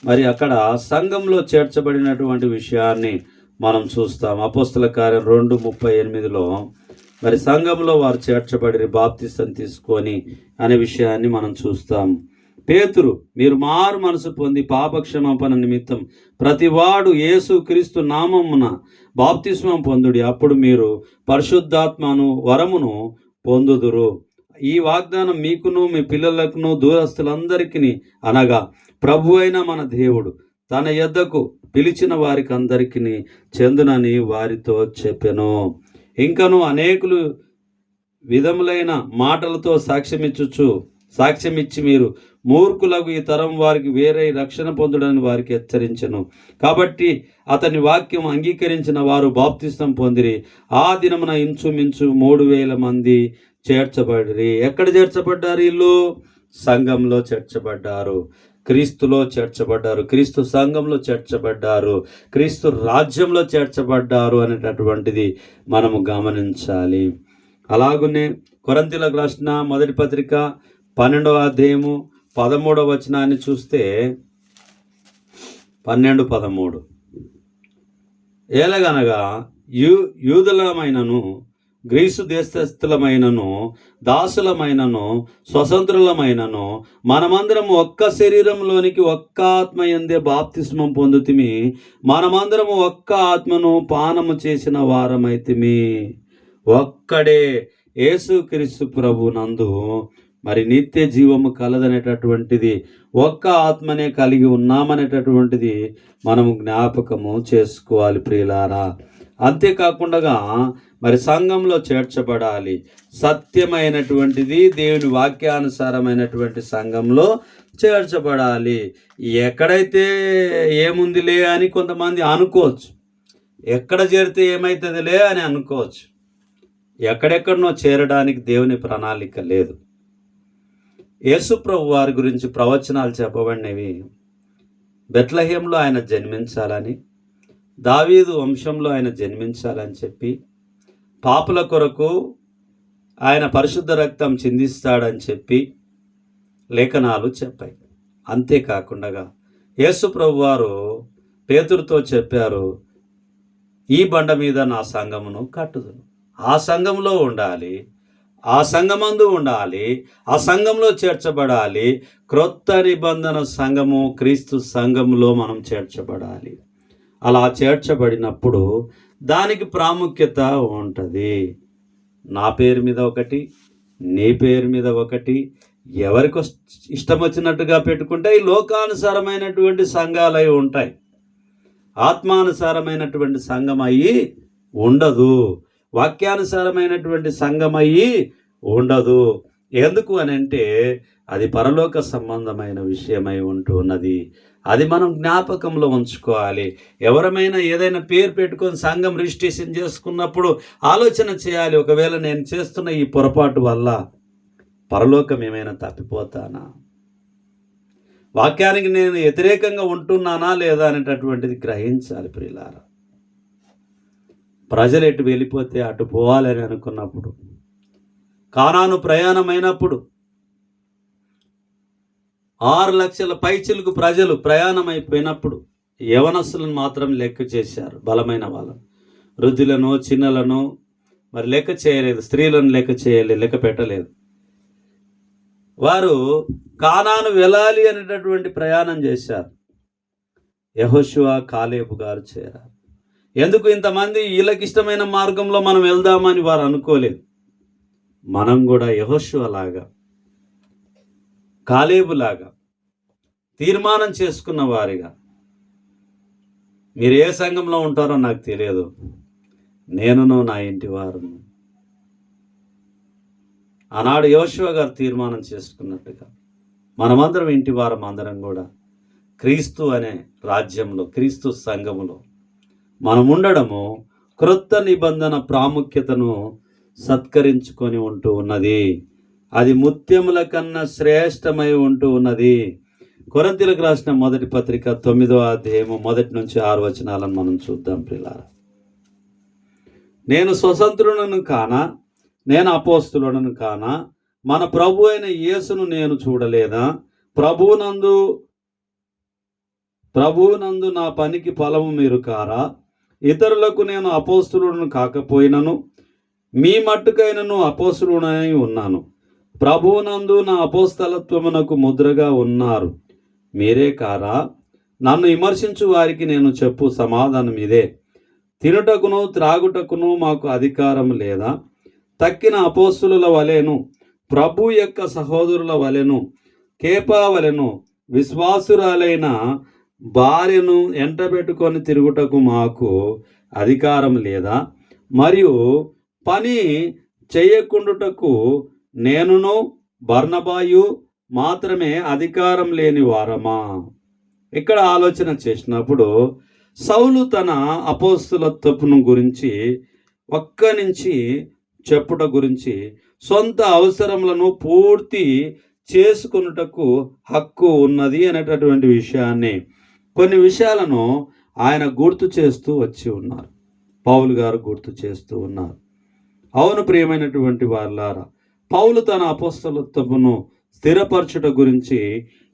మరి అక్కడ సంఘంలో చేర్చబడినటువంటి విషయాన్ని మనం చూస్తాం. అపోస్తల కార్యం 2:38లో మరి సంఘంలో వారు చేర్చబడి బాప్తిసం తీసుకొని అనే విషయాన్ని మనం చూస్తాం. పేతురు, మీరు మారు మనసు పొంది పాపక్షమాపణ నిమిత్తం ప్రతివాడు యేసు క్రీస్తు నామమున బాప్తిస్మం పొందుడి, అప్పుడు మీరు పరిశుద్ధాత్మను వరమును పొందుదురు. ఈ వాగ్దానం మీకును మీ పిల్లలకును దూరస్తులందరికీ అనగా ప్రభు అయిన మన దేవుడు తన యొద్దకు పిలిచిన వారికి అందరికీ చెందునని వారితో చెప్పెను. ఇంకను అనేకులు విధములైన మాటలతో సాక్ష్యమిచ్చి మీరు మూర్ఖులకు ఈ తరం వారికి వేరే రక్షణ పొందుడని వారికి హెచ్చరించెను. కాబట్టి అతని వాక్యం అంగీకరించిన వారు బాప్తిస్మం పొందిరి. ఆ దినమున ఇంచుమించు 3,000 మంది చేర్చబడిరి. ఎక్కడ చేర్చబడ్డారు? వీళ్ళు సంఘంలో చేర్చబడ్డారు, క్రీస్తులో చేర్చబడ్డారు, క్రీస్తు సంఘంలో చేర్చబడ్డారు, క్రీస్తు రాజ్యంలో చేర్చబడ్డారు అనేటటువంటిది మనము గమనించాలి. అలాగునే కొరింథీయులకు రాసిన మొదటి పత్రిక 12వ అధ్యాయము 13వ వచనాన్ని చూస్తే 12-13 ఏలగనగా యూదులమైనను గ్రీసు దేశస్థులమైనను దాసులమైనను స్వతంత్రులమైనను మనమందరము ఒక్క శరీరంలోనికి ఒక్క ఆత్మ యందే బాప్తిస్మం పొందుతిమి, మనమందరము ఒక్క ఆత్మను పానము చేసిన వారమైతిమి. ఒక్కడే యేసుక్రీస్తు ప్రభు నందు మరి నిత్య జీవము కలదనేటటువంటిది, ఒక్క ఆత్మనే కలిగి ఉన్నామనేటటువంటిది మనము జ్ఞాపకము చేసుకోవాలి ప్రియులారా. అంతేకాకుండా మరి సంఘంలో చేర్చబడాలి. సత్యమైనటువంటిది దేవుని వాక్యానుసారమైనటువంటి సంఘంలో చేర్చబడాలి. ఎక్కడైతే ఏముందిలే అని కొంతమంది అనుకోవచ్చు, ఎక్కడ చేరితే ఏమవుతుందిలే అని అనుకోవచ్చు. ఎక్కడెక్కడనో చేరడానికి దేవుని ప్రణాళిక లేదు. యేసు ప్రభు వారి గురించి ప్రవచనాలు చెప్పబడినవి. బెత్లెహేంలో ఆయన జన్మించాలని, దావీదు వంశంలో ఆయన జన్మించాలని చెప్పి, పాపుల కొరకు ఆయన పరిశుద్ధ రక్తం చిందిస్తాడని చెప్పి లేఖనాలు చెప్పాయి. అంతేకాకుండా యేసు ప్రభు వారు పేతురుతో చెప్పారు, ఈ బండ మీద నా సంఘమును కట్టుదును. ఆ సంఘంలో ఉండాలి, ఆ సంఘమందు ఉండాలి, ఆ సంఘంలో చేర్చబడాలి. క్రొత్త నిబంధన సంఘము క్రీస్తు సంఘములో మనం చేర్చబడాలి. అలా చేర్చబడినప్పుడు దానికి ప్రాముఖ్యత ఉంటుంది. నా పేరు మీద ఒకటి, నీ పేరు మీద ఒకటి, ఎవరికి ఇష్టం వచ్చినట్టుగా పెట్టుకుంటే ఈ లోకానుసారమైనటువంటి సంఘాలై ఉంటాయి. ఆత్మానుసారమైనటువంటి సంఘం అయ్యి ఉండదు, వాక్యానుసారమైనటువంటి సంఘం అయ్యి ఉండదు. ఎందుకు అని అంటే అది పరలోక సంబంధమైన విషయమై ఉంటున్నది. అది మనం జ్ఞాపకంలో ఉంచుకోవాలి. ఎవరమైనా ఏదైనా పేరు పెట్టుకొని సంఘం రిజిస్ట్రేషన్ చేసుకున్నప్పుడు ఆలోచన చేయాలి, ఒకవేళ నేను చేస్తున్న ఈ పొరపాటు వల్ల పరలోకం ఏమైనా తప్పిపోతానా, వాక్యానికి నేను వ్యతిరేకంగా ఉంటున్నానా లేదా అనేటటువంటిది గ్రహించాలి ప్రియులారా. ప్రజలు ఎటు వెళ్ళిపోతే అటు పోవాలని అనుకున్నప్పుడు, కానాను ప్రయాణమైనప్పుడు 6 లక్షల పైచిలుకు ప్రజలు ప్రయాణమైపోయినప్పుడు యవనస్తులను మాత్రం లెక్క చేశారు, బలమైన వాళ్ళను. వృద్ధులను చిన్నలను మరి లెక్క చేయలేదు, స్త్రీలను లెక్క పెట్టలేదు. వారు కానాను వెళ్ళాలి అనేటటువంటి ప్రయాణం చేశారు. యెహోషువ కాలేబు గారు చేరారు. ఎందుకు ఇంతమంది వీళ్ళకి ఇష్టమైన మార్గంలో మనం వెళ్దామని వారు అనుకోలేదు. మనం కూడా యెహోషువ లాగా, కాలేబు లాగా తీర్మానం చేసుకున్న వారిగా, మీరు ఏ సంఘంలో ఉంటారో నాకు తెలియదు, నేనును నా ఇంటి వారును, ఆనాడు యెహోషువ గారు తీర్మానం చేసుకున్నట్టుగా మనమందరం ఇంటి వారం అందరం కూడా క్రీస్తు అనే రాజ్యంలో, క్రీస్తు సంఘములో మనం ఉండడము క్రొత్త నిబంధన ప్రాముఖ్యతను సత్కరించుకొని ఉంటూ ఉన్నది. అది ముత్యముల కన్నా శ్రేష్టమై ఉంటూ ఉన్నది. కొరింథీయులకు రాసిన మొదటి పత్రిక 9వ అధ్యాయము 1-6 వచనాలను మనం చూద్దాం ప్రియులారా. నేను స్వతంత్రులను కానా, నేను అపోస్తులను కానా, మన ప్రభు అయిన యేసును నేను చూడలేదా, ప్రభువునందు నా పనికి ఫలము మీరు కారా, ఇతరులకు నేను అపోస్తులను కాకపోయినను మీ మట్టుకైనను అపోస్తులునై ఉన్నాను. ప్రభువునందు నా అపోస్తలత్వమునకు ముద్రగా ఉన్నారు. మీరే కారా? నన్ను విమర్శించు వారికి నేను చెప్పు సమాధానం ఇదే: తినుటకును త్రాగుటకును మాకు అధికారం లేదా? తక్కిన అపోస్తుల వలెను, ప్రభు యొక్క సహోదరుల వలెను, కేపా వలెను విశ్వాసురాలైన భార్యను ఎంటబెట్టుకొని తిరుగుటకు మాకు అధికారం లేదా? మరియు పని చేయకుండుటకు నేనును బర్నబాయు మాత్రమే అధికారం లేని వారమా? ఇక్కడ ఆలోచన చేసినప్పుడు సౌలు తన అపోస్తలత్వమును గురించి నుంచి చెప్పుట గురించి సొంత అవసరములను పూర్తి చేసుకొనుటకు హక్కు ఉన్నది అనేటటువంటి విషయాన్ని, కొన్ని విషయాలను ఆయన గుర్తు చేస్తూ వచ్చి ఉన్నారు. పౌలు గారు గుర్తు చేస్తూ ఉన్నారు. అవును ప్రియమైనటువంటి వారలారా, పౌలు తన అపోస్తలత్వమును స్థిరపరచుట గురించి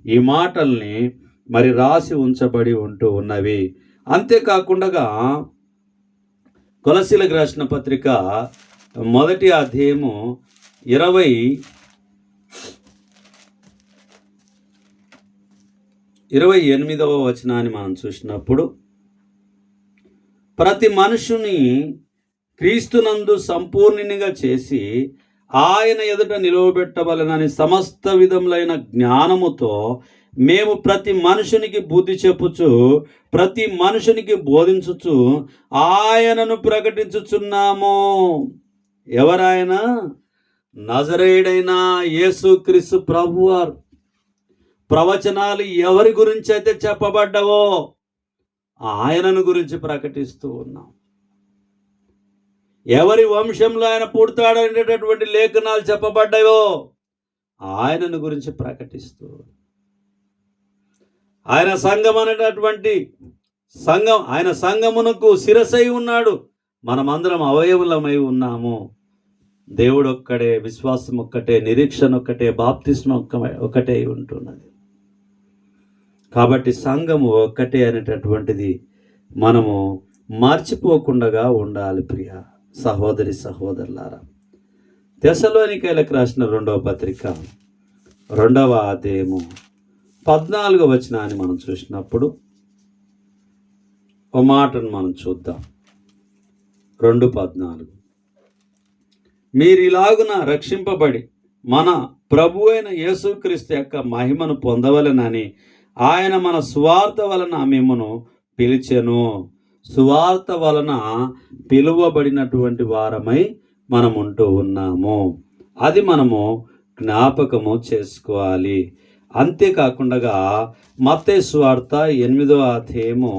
ఈ మాటల్ని మరి రాసి ఉంచబడి ఉంటూ ఉన్నవి. అంతేకాకుండా కొలసీలకు రాసిన పత్రిక 1వ అధ్యాయము 28వ వచనాన్ని మనం చూసినప్పుడు, ప్రతి మనుషుని క్రీస్తునందు సంపూర్ణునిగా చేసి ఆయన ఎదుట నిలవబెట్టవలనని సమస్త విధములైన జ్ఞానముతో మేము ప్రతి మనుషునికి బుద్ధి చెప్పుచు, ప్రతి మనుషునికి బోధించుచు ఆయనను ప్రకటించుచున్నాము. ఎవరాయన? నజరేయుడైన యేసుక్రీస్తు ప్రభువారు. ప్రవచనాలు ఎవరి గురించి అయితే చెప్పబడ్డవో ఆయనను గురించి ప్రకటిస్తూ ఉన్నాం. ఎవరి వంశంలో ఆయన పుడతాడనేటటువంటి లేఖనాలు చెప్పబడ్డాయో ఆయనను గురించి ప్రకటిస్తూ, ఆయన సంఘం అనేటటువంటి సంఘం, ఆయన సంఘమునకు శిరసై ఉన్నాడు. మనమందరం అవయవులమై ఉన్నాము. దేవుడు ఒక్కడే, విశ్వాసం ఒక్కటే, నిరీక్షణ ఒక్కటే, బాప్తిస్మం ఒక్కటే ఉంటున్నది. కాబట్టి సంఘము ఒక్కటే అనేటటువంటిది మనము మర్చిపోకుండా ఉండాలి. ప్రియ సహోదరి సహోదరులారా, తెస్సలోనికైలకు రాసిన 2వ పత్రిక 2వ అధ్యాయము 14వ వచనాన్ని మనం చూసినప్పుడు ఒక మాటను మనం చూద్దాం. 2:14, మీరు ఇలాగున రక్షింపబడి మన ప్రభు అయిన యేసుక్రీస్తు యొక్క మహిమను పొందవలెనని ఆయన మన సువార్త వలన మిమ్మను పిలిచెను. సువార్త వలన పిలువబడినటువంటి వారమై మనం ఉంటూ ఉన్నాము. అది మనము జ్ఞాపకము చేసుకోవాలి. అంతేకాకుండా మత్తయి సువార్త 8వ అధ్యాయము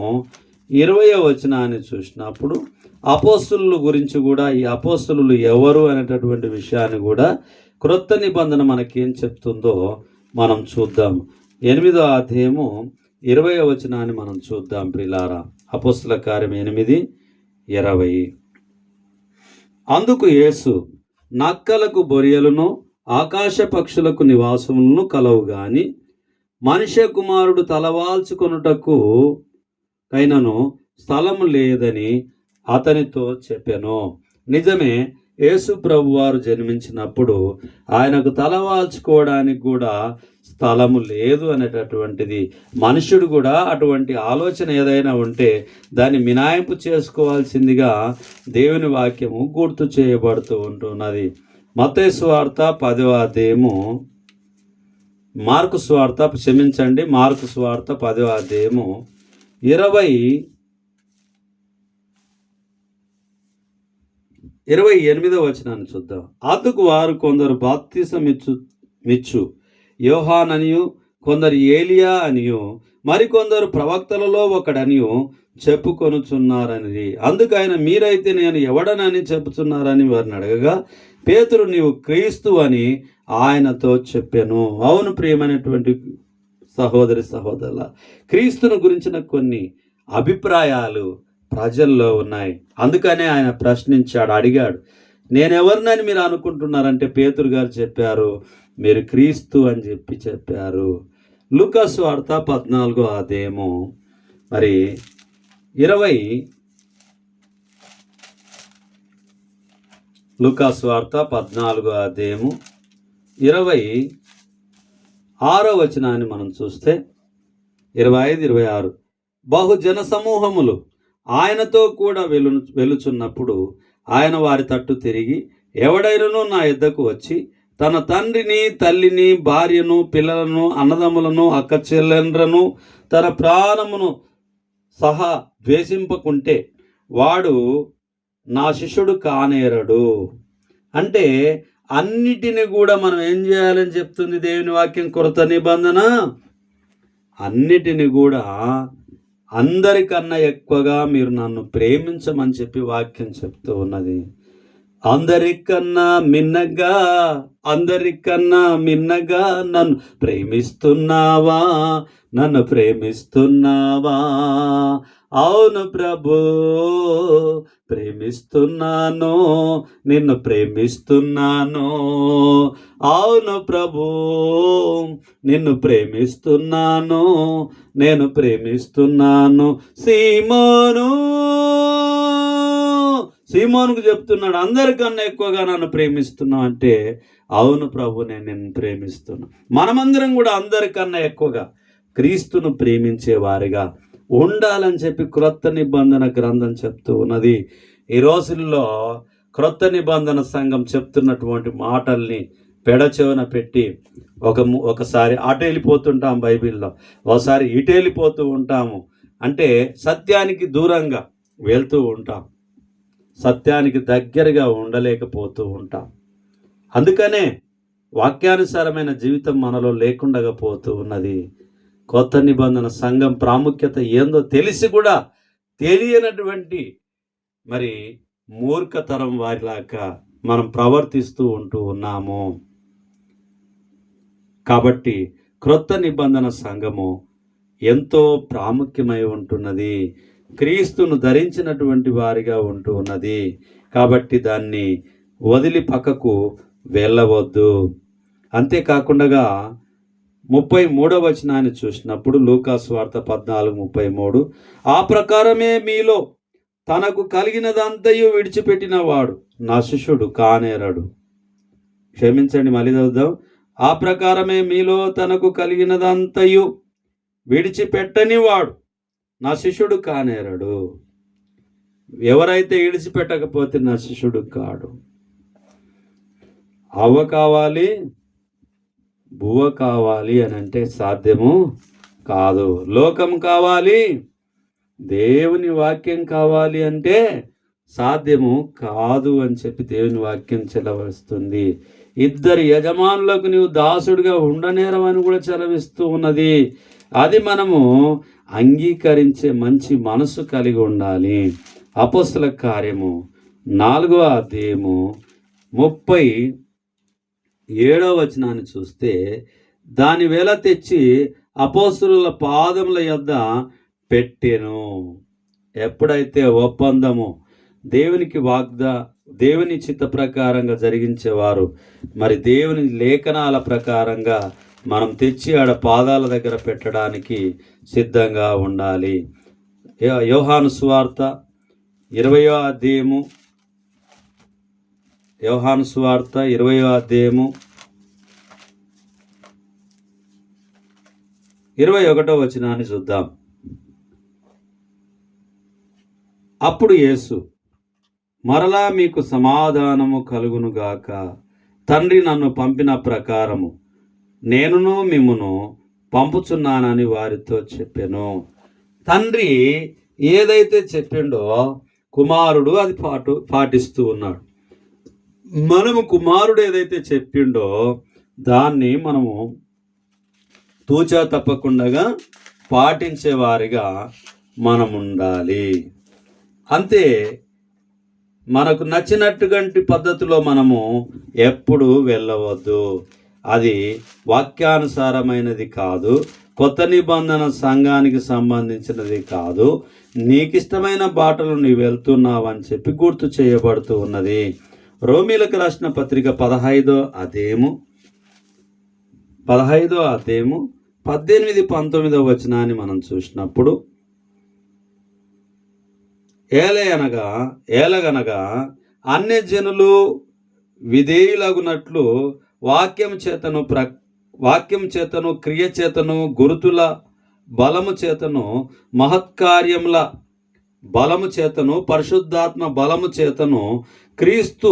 20వ వచనాన్ని చూసినప్పుడు అపోస్తుల గురించి కూడా, ఈ అపోస్తులు ఎవరు అనేటటువంటి విషయాన్ని కూడా క్రొత్త నిబంధన మనకేం చెప్తుందో మనం చూద్దాం. 8వ అధ్యాయము 20వ వచనాన్ని మనం చూద్దాం ప్రియులారా. అపోస్తుల కార్యం 8:20. అందుకు యేసు, నక్కలకు బొరియలను ఆకాశ పక్షులకు నివాసములను కలవు గాని మనుష్య కుమారుడు తలవాల్చుకొనుటకు కైనను స్థలము లేదని అతనితో చెప్పెను. నిజమే, యేసు ప్రభు వారు జన్మించినప్పుడు ఆయనకు తలవాల్చుకోవడానికి కూడా స్థలము లేదు అనేటటువంటిది, మనుషుడు కూడా అటువంటి ఆలోచన ఏదైనా ఉంటే దాన్ని మినాయింపు చేసుకోవాల్సిందిగా దేవుని వాక్యము గుర్తు చేయబడుతూ ఉంటున్నది. మత్తయి సువార్త 10వ అధ్యాయము, మార్కు సువార్త 10వ అధ్యాయము 28వ వచనాన్ని చూద్దాం. అందుకు వారు, కొందరు బాప్తిసమిచ్చు యోహాననియు, కొందరు ఏలియా అనియు, మరికొందరు ప్రవక్తలలో ఒకడనియు చెప్పుకొనుచున్నారని. అందుకు ఆయన, మీరైతే నేను ఎవడనని చెప్పుచున్నారని వారిని అడగగా, పేతురు, నీవు క్రీస్తు అని ఆయనతో చెప్పాను. అవును ప్రియమైనటువంటి సహోదరి సహోదరుల, క్రీస్తును గురించిన కొన్ని అభిప్రాయాలు ప్రజల్లో ఉన్నాయి. అందుకనే ఆయన ప్రశ్నించాడు, అడిగాడు, నేనెవరినని మీరు అనుకుంటున్నారంటే పేతురు గారు చెప్పారు, మీరు క్రీస్తు అని చెప్పారు. లూకా సువార్త 14వ అధ్యాయము 20. లూకా సువార్త 14వ అధ్యాయము 26వ వచనాన్ని మనం చూస్తే 25, 26 బహుజన సమూహములు ఆయనతో కూడా వెలుచున్నప్పుడు ఆయన వారి తట్టు తిరిగి, ఎవడైనను నా యొద్దకు వచ్చి తన తండ్రిని, తల్లిని, భార్యను, పిల్లలను, అన్నదమ్ములను, అక్క చెల్లెండ్రను, తన ప్రాణమును సహా ద్వేషింపకుంటే వాడు నా శిష్యుడు కానేరడు. అంటే అన్నిటిని కూడా మనం ఏం చేయాలని చెప్తుంది దేవుని వాక్యం, కొత్త నిబంధన. అన్నిటిని కూడా అందరికన్నా ఎక్కువగా మీరు నన్ను ప్రేమించమని చెప్పి వాక్యం చెప్తూ ఉన్నది. అందరికన్నా మిన్నగా నన్ను ప్రేమిస్తున్నావా? నన్ను ప్రేమిస్తున్నావా? అవును ప్రభు, ప్రేమిస్తున్నాను, నిన్ను ప్రేమిస్తున్నాను. అవును ప్రభు, నిన్ను ప్రేమిస్తున్నాను, నేను ప్రేమిస్తున్నాను. సీమోనుకు చెప్తున్నాడు, అందరికన్నా ఎక్కువగా నన్ను ప్రేమిస్తున్నావు అంటే, అవును ప్రభు, నేను నిన్ను ప్రేమిస్తున్నా. మనమందరం కూడా అందరికన్నా ఎక్కువగా క్రీస్తును ప్రేమించే వారిగా ఉండాలని చెప్పి క్రొత్త నిబంధన గ్రంథం చెప్తూ ఉన్నది. ఈ రోజుల్లో క్రొత్త నిబంధన సంఘం చెప్తున్నటువంటి మాటల్ని పెడచెవిన పెట్టి ఒకసారి అటు వెళ్ళిపోతుంటాం బైబిల్లో, ఒకసారి ఇటు వెళ్ళిపోతూ ఉంటాము. అంటే సత్యానికి దూరంగా వెళ్తూ ఉంటాం, సత్యానికి దగ్గరగా ఉండలేకపోతూ ఉంటాం. అందుకనే వాక్యానుసారమైన జీవితం మనలో లేకుండా పోతూ ఉన్నది. కొత్త నిబంధన సంఘం ప్రాముఖ్యత ఏందో తెలిసి కూడా తెలియనటువంటి మరి మూర్ఖతరం వారిలాగా మనం ప్రవర్తిస్తూ ఉంటూ ఉన్నాము. కాబట్టి క్రొత్త నిబంధన సంఘము ఎంతో ప్రాముఖ్యమై ఉంటున్నది, క్రీస్తును ధరించినటువంటి వారిగా ఉంటూ ఉన్నది. కాబట్టి దాన్ని వదిలి పక్కకు వెళ్ళవద్దు. అంతేకాకుండా 33వ వచనాన్ని చూసినప్పుడు లూకాసు వార్త 14:33 ఆ ప్రకారమే మీలో తనకు కలిగినదంతయు విడిచిపెట్టిన వాడు నా శిష్యుడు కానేరడు. క్షమించండి, మళ్ళీ చదువుదాం. ఆ ప్రకారమే మీలో తనకు కలిగినదంతయు విడిచిపెట్టని వాడు నా శిష్యుడు కానేరడు. ఎవరైతే విడిచిపెట్టకపోతే నా శిష్యుడు కాడు. అవ్వ కావాలి, బువ్వ కావాలి అని అంటే సాధ్యము కాదు. లోకం కావాలి, దేవుని వాక్యం కావాలి అంటే సాధ్యము కాదు అని చెప్పి దేవుని వాక్యం చెలవిస్తుంది. ఇద్దరు యజమానులకు నీవు దాసుడిగా ఉండనేరమని కూడా చెలవిస్తూ ఉన్నది. అది మనము అంగీకరించే మంచి మనసు కలిగి ఉండాలి. అపోస్తల కార్యము 4వ అధ్యాయము 37వ వచనాన్ని చూస్తే, దాని వేళ తెచ్చి అపోస్తలుల పాదముల యొద్ద పెట్టెను. ఎప్పుడైతే ఒప్పందము దేవుని చిత్త ప్రకారంగా జరిగించేవారు, మరి దేవుని లేఖనాల ప్రకారంగా మనం తెచ్చి ఆడ పాదాల దగ్గర పెట్టడానికి సిద్ధంగా ఉండాలి. యోహాను సువార్త 20వ అధ్యాయము 21వ వచనాన్ని చూద్దాం. అప్పుడు యేసు, మరలా మీకు సమాధానము కలుగునుగాక. తండ్రి నన్ను పంపిన ప్రకారము నేనును మిమ్మును పంపుచున్నానని వారితో చెప్పెను. తండ్రి ఏదైతే చెప్పిండో కుమారుడు అది పాటిస్తూ ఉన్నాడు. మనము కుమారుడు ఏదైతే చెప్పిండో దాన్ని మనము తూచా తప్పకుండా పాటించేవారిగా మనం ఉండాలి. అంతే, మనకు నచ్చినటువంటి పద్ధతిలో మనము ఎప్పుడు వెళ్ళవద్దు. అది వాక్యానుసారమైనది కాదు, కొత్త నిబంధన సంఘానికి సంబంధించినది కాదు. నీకు ఇష్టమైన బాటలు నీవు వెళ్తున్నావని చెప్పి గుర్తు చేయబడుతూ ఉన్నది. రోమీలకు రాసిన పత్రిక 15వ అధ్యాయము 18, 19వ వచనాన్ని మనం చూసినప్పుడు, ఏలగనగా అన్యజనులు విధేయులగునట్లు వాక్యం చేతను క్రియ చేతను గురుతుల బలము చేతను మహత్కార్యముల బలము చేతను పరిశుద్ధాత్మ బలము చేతను క్రీస్తు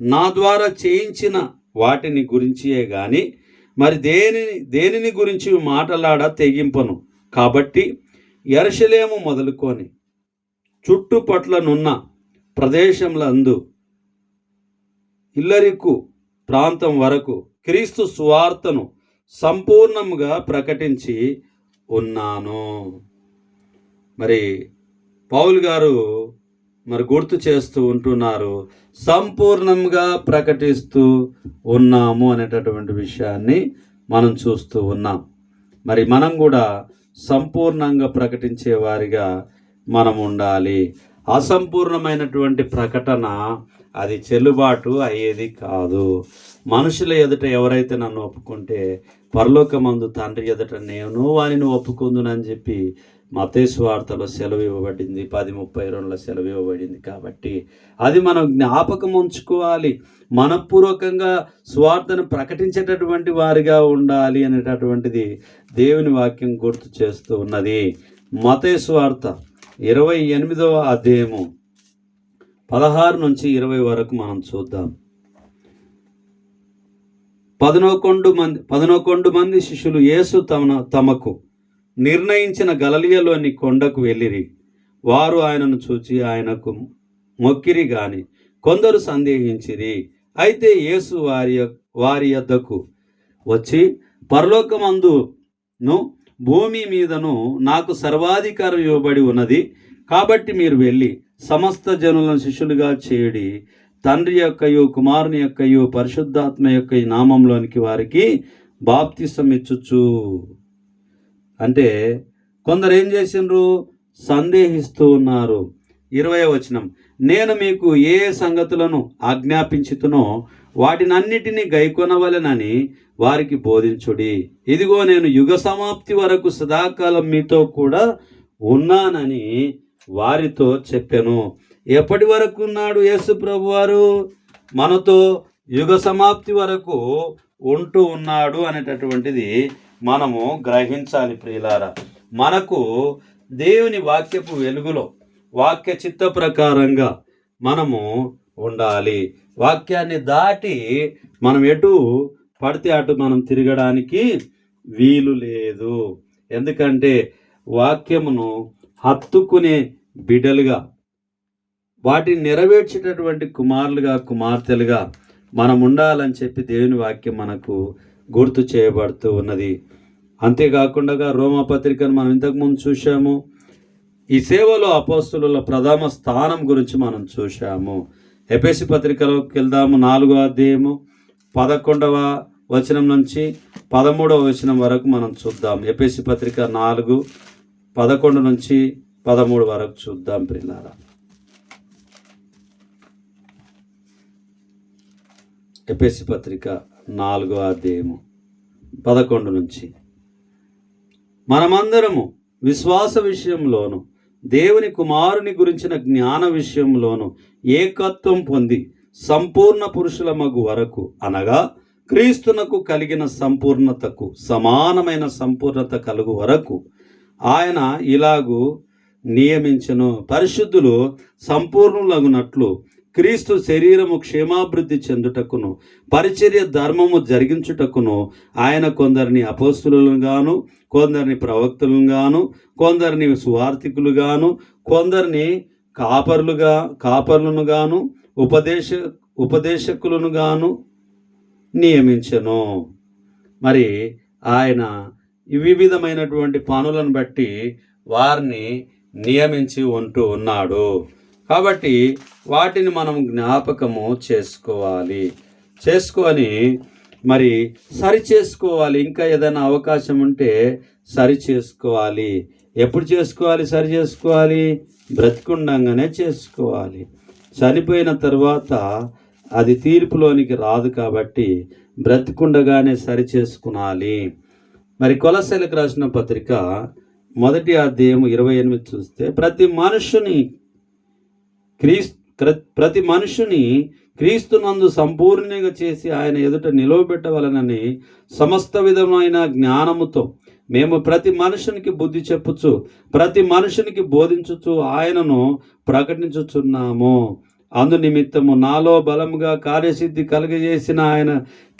నా ద్వారా చేయించిన వాటిని గురించియే గాని మరి దేనిని గురించి మాటలాడ తెగింపను. కాబట్టి యెరూషలేము మొదలుకొని చుట్టుపట్లనున్న ప్రదేశములందు ఇల్లరికు ప్రాంతం వరకు క్రీస్తు సువార్తను సంపూర్ణముగా ప్రకటించి ఉన్నాను. మరి పౌలు గారు గుర్తు చేస్తూ ఉంటున్నారు, సంపూర్ణంగా ప్రకటిస్తూ ఉన్నాము అనేటటువంటి విషయాన్ని మనం చూస్తూ ఉన్నాం. మరి మనం కూడా సంపూర్ణంగా ప్రకటించే వారిగా మనం ఉండాలి. అసంపూర్ణమైనటువంటి ప్రకటన అది చెల్లుబాటు అయ్యేది కాదు. మనుషుల ఎదుట ఎవరైతే నన్ను ఒప్పుకుంటే పరలోకమందు తండ్రి ఎదుట నేను వారిని ఒప్పుకుందునని చెప్పి మత్తయి సువార్తలో సెలవు ఇవ్వబడింది, 10:32లో సెలవు ఇవ్వబడింది. కాబట్టి అది మనం జ్ఞాపకం ఉంచుకోవాలి. మనపూర్వకంగా సువార్తను ప్రకటించేటటువంటి వారిగా ఉండాలి అనేటటువంటిది దేవుని వాక్యం గుర్తు చేస్తూ ఉన్నది. మత్తయి సువార్త 28వ అధ్యాయము 16 నుంచి 20 వరకు మనం చూద్దాం. 11 మంది శిష్యులు యేసు తమకు నిర్ణయించిన గలిలయలోని కొండకు వెళ్ళిరి. వారు ఆయనను చూచి ఆయనకు మొక్కిరి గాని కొందరు సందేహించిరి. అయితే యేసు వారి యొద్దకు వచ్చి, పరలోకమందును భూమి మీదను నాకు సర్వాధికారం ఇవ్వబడి ఉన్నది. కాబట్టి మీరు వెళ్ళి సమస్త జనులను శిష్యులుగా చేయుడి. తండ్రి యొక్కయు కుమారుని యొక్కయు పరిశుద్ధాత్మ యొక్క నామంలోనికి వారికి బాప్తిసం ఇచ్చుచు. అంటే కొందరు ఏం చేసిండ్రు? సందేహిస్తూ ఉన్నారు. 20వ వచనం, నేను మీకు ఏ సంగతులను ఆజ్ఞాపించుతునో వాటినన్నిటినీ గైకొనవలెనని వారికి బోధించుడి. ఇదిగో నేను యుగ సమాప్తి వరకు సదాకాలం మీతో కూడా ఉన్నానని వారితో చెప్పెను. ఎప్పటి వరకు ఉన్నాడు యేసు ప్రభు వారు? మనతో యుగ సమాప్తి వరకు ఉంటూ ఉన్నాడు అనేటటువంటిది మనము గ్రహించాలి. ప్రియులారా, మనకు దేవుని వాక్యపు వెలుగులో వాక్య చిత్త ప్రకారంగా మనము ఉండాలి. వాక్యాన్ని దాటి మనం ఎటు పడితే అటు మనం తిరగడానికి వీలు లేదు. ఎందుకంటే వాక్యమును హత్తుకునే బిడ్డలుగా, వాటిని నెరవేర్చేటటువంటి కుమారులుగా కుమార్తెలుగా మనం ఉండాలని చెప్పి దేవుని వాక్యం మనకు గుర్తు చేయబడుతూ ఉన్నది. అంతేకాకుండా రోమాపత్రికను మనం ఇంతకుముందు చూసాము. ఈ సేవలో అపోస్తలుల ప్రథమ స్థానం గురించి మనం చూసాము. ఎఫెసీ పత్రికలోకి వెళ్దాము. 4వ అధ్యాయము 11వ వచనం నుంచి 13వ వచనం వరకు మనం చూద్దాం. ఎఫెసీ పత్రిక 4:11 నుంచి 13 వరకు చూద్దాం. ప్రియులారా, ఎఫెసీ పత్రిక 4వ అధ్యాయము 11 నుంచి, మనమందరము విశ్వాస విషయంలోను దేవుని కుమారుని గురించిన జ్ఞాన విషయంలోను ఏకత్వం పొంది సంపూర్ణ పురుషుల మగు వరకు, అనగా క్రీస్తునకు కలిగిన సంపూర్ణతకు సమానమైన సంపూర్ణత కలుగు వరకు ఆయన ఇలాగు నియమించెను. పరిశుద్ధులు సంపూర్ణులగునట్లు క్రీస్తు శరీరము క్షేమాభివృద్ధి చెందుటకును పరిచర్య ధర్మము జరిగించుటకును ఆయన కొందరిని అపోస్తులను గాను, కొందరిని ప్రవక్తలను గాను, కొందరిని సువార్తికులుగాను, కొందరిని కాపర్లను గాను, ఉపదేశకులను గాను నియమించెను. మరి ఆయన వివిధమైనటువంటి పనులను బట్టి వారిని నియమించి ఉంటూ ఉన్నాడు. కాబట్టి వాటిని మనం జ్ఞాపకము చేసుకొని మరి సరి చేసుకోవాలి. ఇంకా ఏదైనా అవకాశం ఉంటే సరి చేసుకోవాలి. ఎప్పుడు చేసుకోవాలి? సరి చేసుకోవాలి బ్రతికుండంగానే చేసుకోవాలి. చనిపోయిన తర్వాత అది తీర్పులోనికి రాదు. కాబట్టి బ్రతికుండగానే సరి చేసుకునాలి. మరి కొలస్సీలకు రాసిన పత్రిక 1వ అధ్యాయం 28 చూస్తే, ప్రతి మనుషుని క్రీస్తునందు సంపూర్ణంగా చేసి ఆయన ఎదుట నిలవబెట్టవలనని సమస్త విధమైన జ్ఞానముతో మేము ప్రతి మనుషునికి బుద్ధి చెప్పుచు ప్రతి మనుషునికి బోధించుచు ఆయనను ప్రకటించుచున్నాము. అందు నిమిత్తము నాలో బలముగా కార్యసిద్ధి కలుగజేసిన ఆయన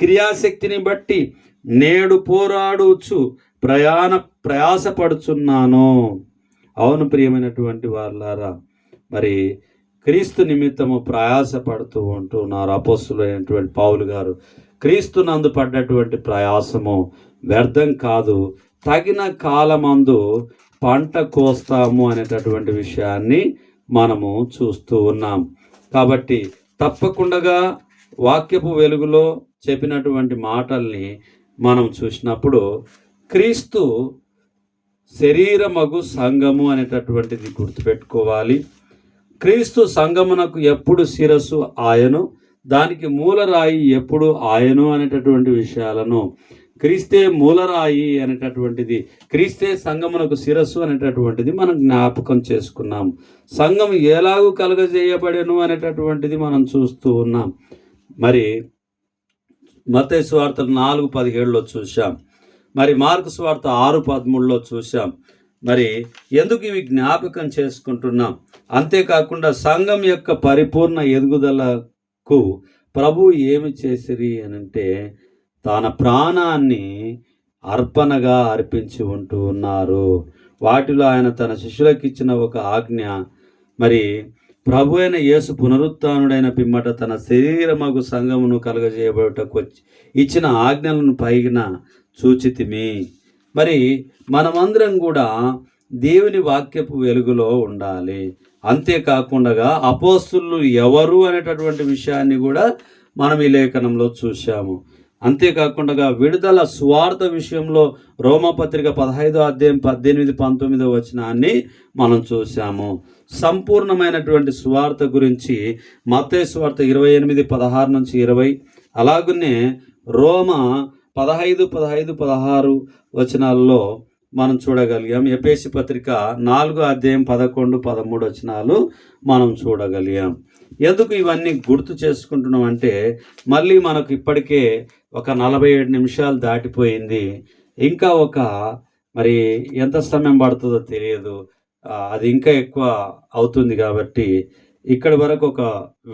క్రియాశక్తిని బట్టి నేడు పోరాడుచు ప్రయాసపడుచున్నాను. అవును ప్రియమైనటువంటి వారులారా, మరి క్రీస్తు నిమిత్తము ప్రయాసపడుతూ ఉంటున్నారు అపోస్తులైనటువంటి పౌలు గారు. క్రీస్తు నందు పడ్డటువంటి ప్రయాసము వ్యర్థం కాదు, తగిన కాలమందు పంట కోస్తాము అనేటటువంటి విషయాన్ని మనము చూస్తూ ఉన్నాం. కాబట్టి తప్పకుండా వాక్యపు వెలుగులో చెప్పినటువంటి మాటల్ని మనం చూసినప్పుడు క్రీస్తు శరీరమగు సంఘము అనేటటువంటిది గుర్తుపెట్టుకోవాలి. క్రీస్తు సంఘమునకు ఎప్పుడు శిరస్సు ఆయను, దానికి మూలరాయి ఎప్పుడు ఆయను అనేటటువంటి విషయాలను, క్రీస్తే మూలరాయి అనేటటువంటిది, క్రీస్తే సంఘమునకు శిరస్సు అనేటటువంటిది మనం జ్ఞాపకం చేసుకున్నాం. సంఘం ఎలాగూ కలుగజేయబడెను అనేటటువంటిది మనం చూస్తూ ఉన్నాం. మరి మత్తయి సువార్త 4:17లో చూసాం, మరి మార్కు సువార్త 6:13లో చూసాం. మరి ఎందుకు ఇవి జ్ఞాపకం చేసుకుంటున్నాం? అంతేకాకుండా సంఘం యొక్క పరిపూర్ణ ఎదుగుదలకు ప్రభు ఏమి చేసిరి అనంటే తన ప్రాణాన్ని అర్పణగా అర్పించి ఉంటూ ఉన్నారు. వాటిలో ఆయన తన శిష్యులకు ఇచ్చిన ఒక ఆజ్ఞ, మరి ప్రభు అయిన యేసు పునరుత్థానుడైన పిమ్మట తన శరీరమగు సంఘమును కలుగజేయబడుటకు ఇచ్చిన ఆజ్ఞలను పైన చూచితిమి. మరి మనమందరం కూడా దేవుని వాక్యపు వెలుగులో ఉండాలి. అంతేకాకుండా అపోస్తులు ఎవరు అనేటటువంటి విషయాన్ని కూడా మనం ఈ లేఖనంలో చూశాము. అంతేకాకుండా విడుదల స్వార్థ విషయంలో రోమపత్రిక 15:18-19 వచనాన్ని మనం చూసాము. సంపూర్ణమైనటువంటి స్వార్థ గురించి మత్తయి సువార్త 28:16-20, అలాగనే రోమ 15:15-16 వచనాల్లో మనం చూడగలిగాం. ఎఫెసీ పత్రిక 4:11-13 వచనాలు మనం చూడగలిగాం. ఎందుకు ఇవన్నీ గుర్తు చేసుకుంటున్నాం అంటే, మళ్ళీ మనకు ఇప్పటికే ఒక 47 నిమిషాలు దాటిపోయింది. ఇంకా మరి ఎంత సమయం పడుతుందో తెలియదు, అది ఇంకా ఎక్కువ అవుతుంది. కాబట్టి ఇక్కడి వరకు ఒక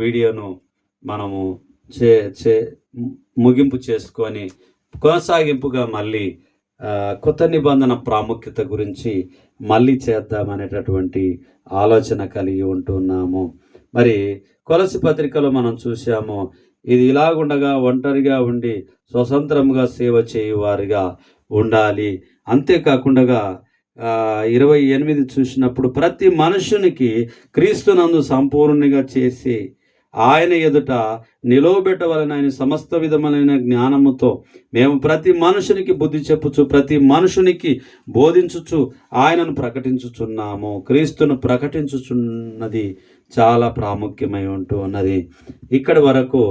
వీడియోను మనము ముగింపు చేసుకొని కొనసాగింపుగా మళ్ళీ కొత్త నిబంధన ప్రాముఖ్యత గురించి మళ్ళీ చేద్దామనేటటువంటి ఆలోచన కలిగి ఉంటున్నాము. మరి కొలసి పత్రికలో మనం చూసాము, ఇది ఇలాగుండగా ఒంటరిగా ఉండి స్వతంత్రంగా సేవ చేయువారిగా ఉండాలి. అంతేకాకుండా 28 చూసినప్పుడు ప్రతి మనుషునికి క్రీస్తునందు సంపూర్ణంగా చేసి ఆయన ఎదుట నిలవబెట్టవలన ఆయన సమస్త విధమైన జ్ఞానముతో మేము ప్రతి మనుషునికి బుద్ధి చెప్పుచు ప్రతి మనుషునికి బోధించుచు ఆయనను ప్రకటించుచున్నాము. క్రీస్తును ప్రకటించుచున్నది చాలా ప్రాముఖ్యమై ఉంటూ ఉన్నది. ఇక్కడి వరకు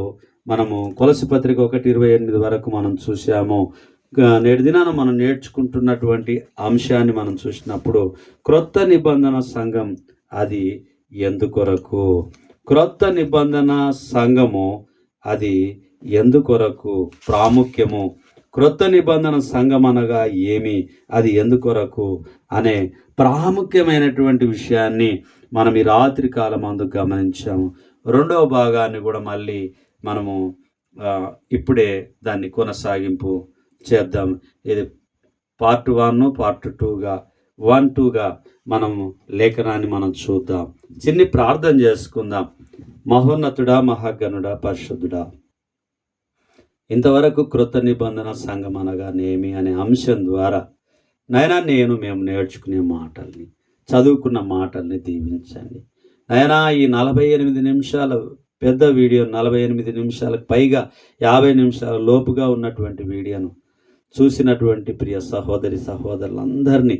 మనము కొలసి పత్రిక 1:28 వరకు మనం చూసాము. నేటి దినాన మనం నేర్చుకుంటున్నటువంటి అంశాన్ని మనం చూసినప్పుడు క్రొత్త నిబంధన సంఘం అది ఎందుకొరకు, క్రొత్త నిబంధన సంఘము అది ఎందుకొరకు ప్రాముఖ్యము, క్రొత్త నిబంధన సంఘం అనగా ఏమి, అది ఎందుకొరకు అనే ప్రాముఖ్యమైనటువంటి విషయాన్ని మనం ఈ రాత్రి కాలం అందుకు గమనించాము. రెండవ భాగాన్ని కూడా మళ్ళీ మనము ఇప్పుడే దాన్ని కొనసాగింపు చేద్దాం. ఇది పార్ట్ 1, పార్ట్ 2గా 1-2గా మనము లేఖనాన్ని మనం చూద్దాం. చిన్ని ప్రార్థన చేసుకుందాం. మహోన్నతుడా, మహాగణుడా, పరిశుద్ధుడా, ఇంతవరకు క్రొత్త నిబంధన సంఘం అనగానేమి అనే అంశం ద్వారా నైనా మేము నేర్చుకునే మాటల్ని, చదువుకున్న మాటల్ని దీవించండి. నైనా ఈ 48 నిమిషాల పెద్ద వీడియో, 48 నిమిషాలకు పైగా 50 నిమిషాల లోపుగా ఉన్నటువంటి వీడియోను చూసినటువంటి ప్రియ సహోదరి సహోదరులందరినీ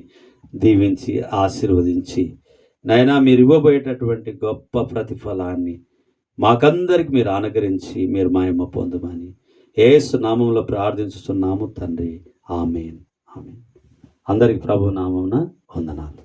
దీవించి ఆశీర్వదించి నైనా మీరు ఇవ్వబోయేటటువంటి గొప్ప ప్రతిఫలాన్ని మాకందరికి మీరు అనుగ్రహించి మీరు మహిమ పొందమని యేసు నామములో ప్రార్థించుచున్నాము తండ్రి. ఆమేన్, ఆమేన్. అందరికి ప్రభు నామమున వందనాలు.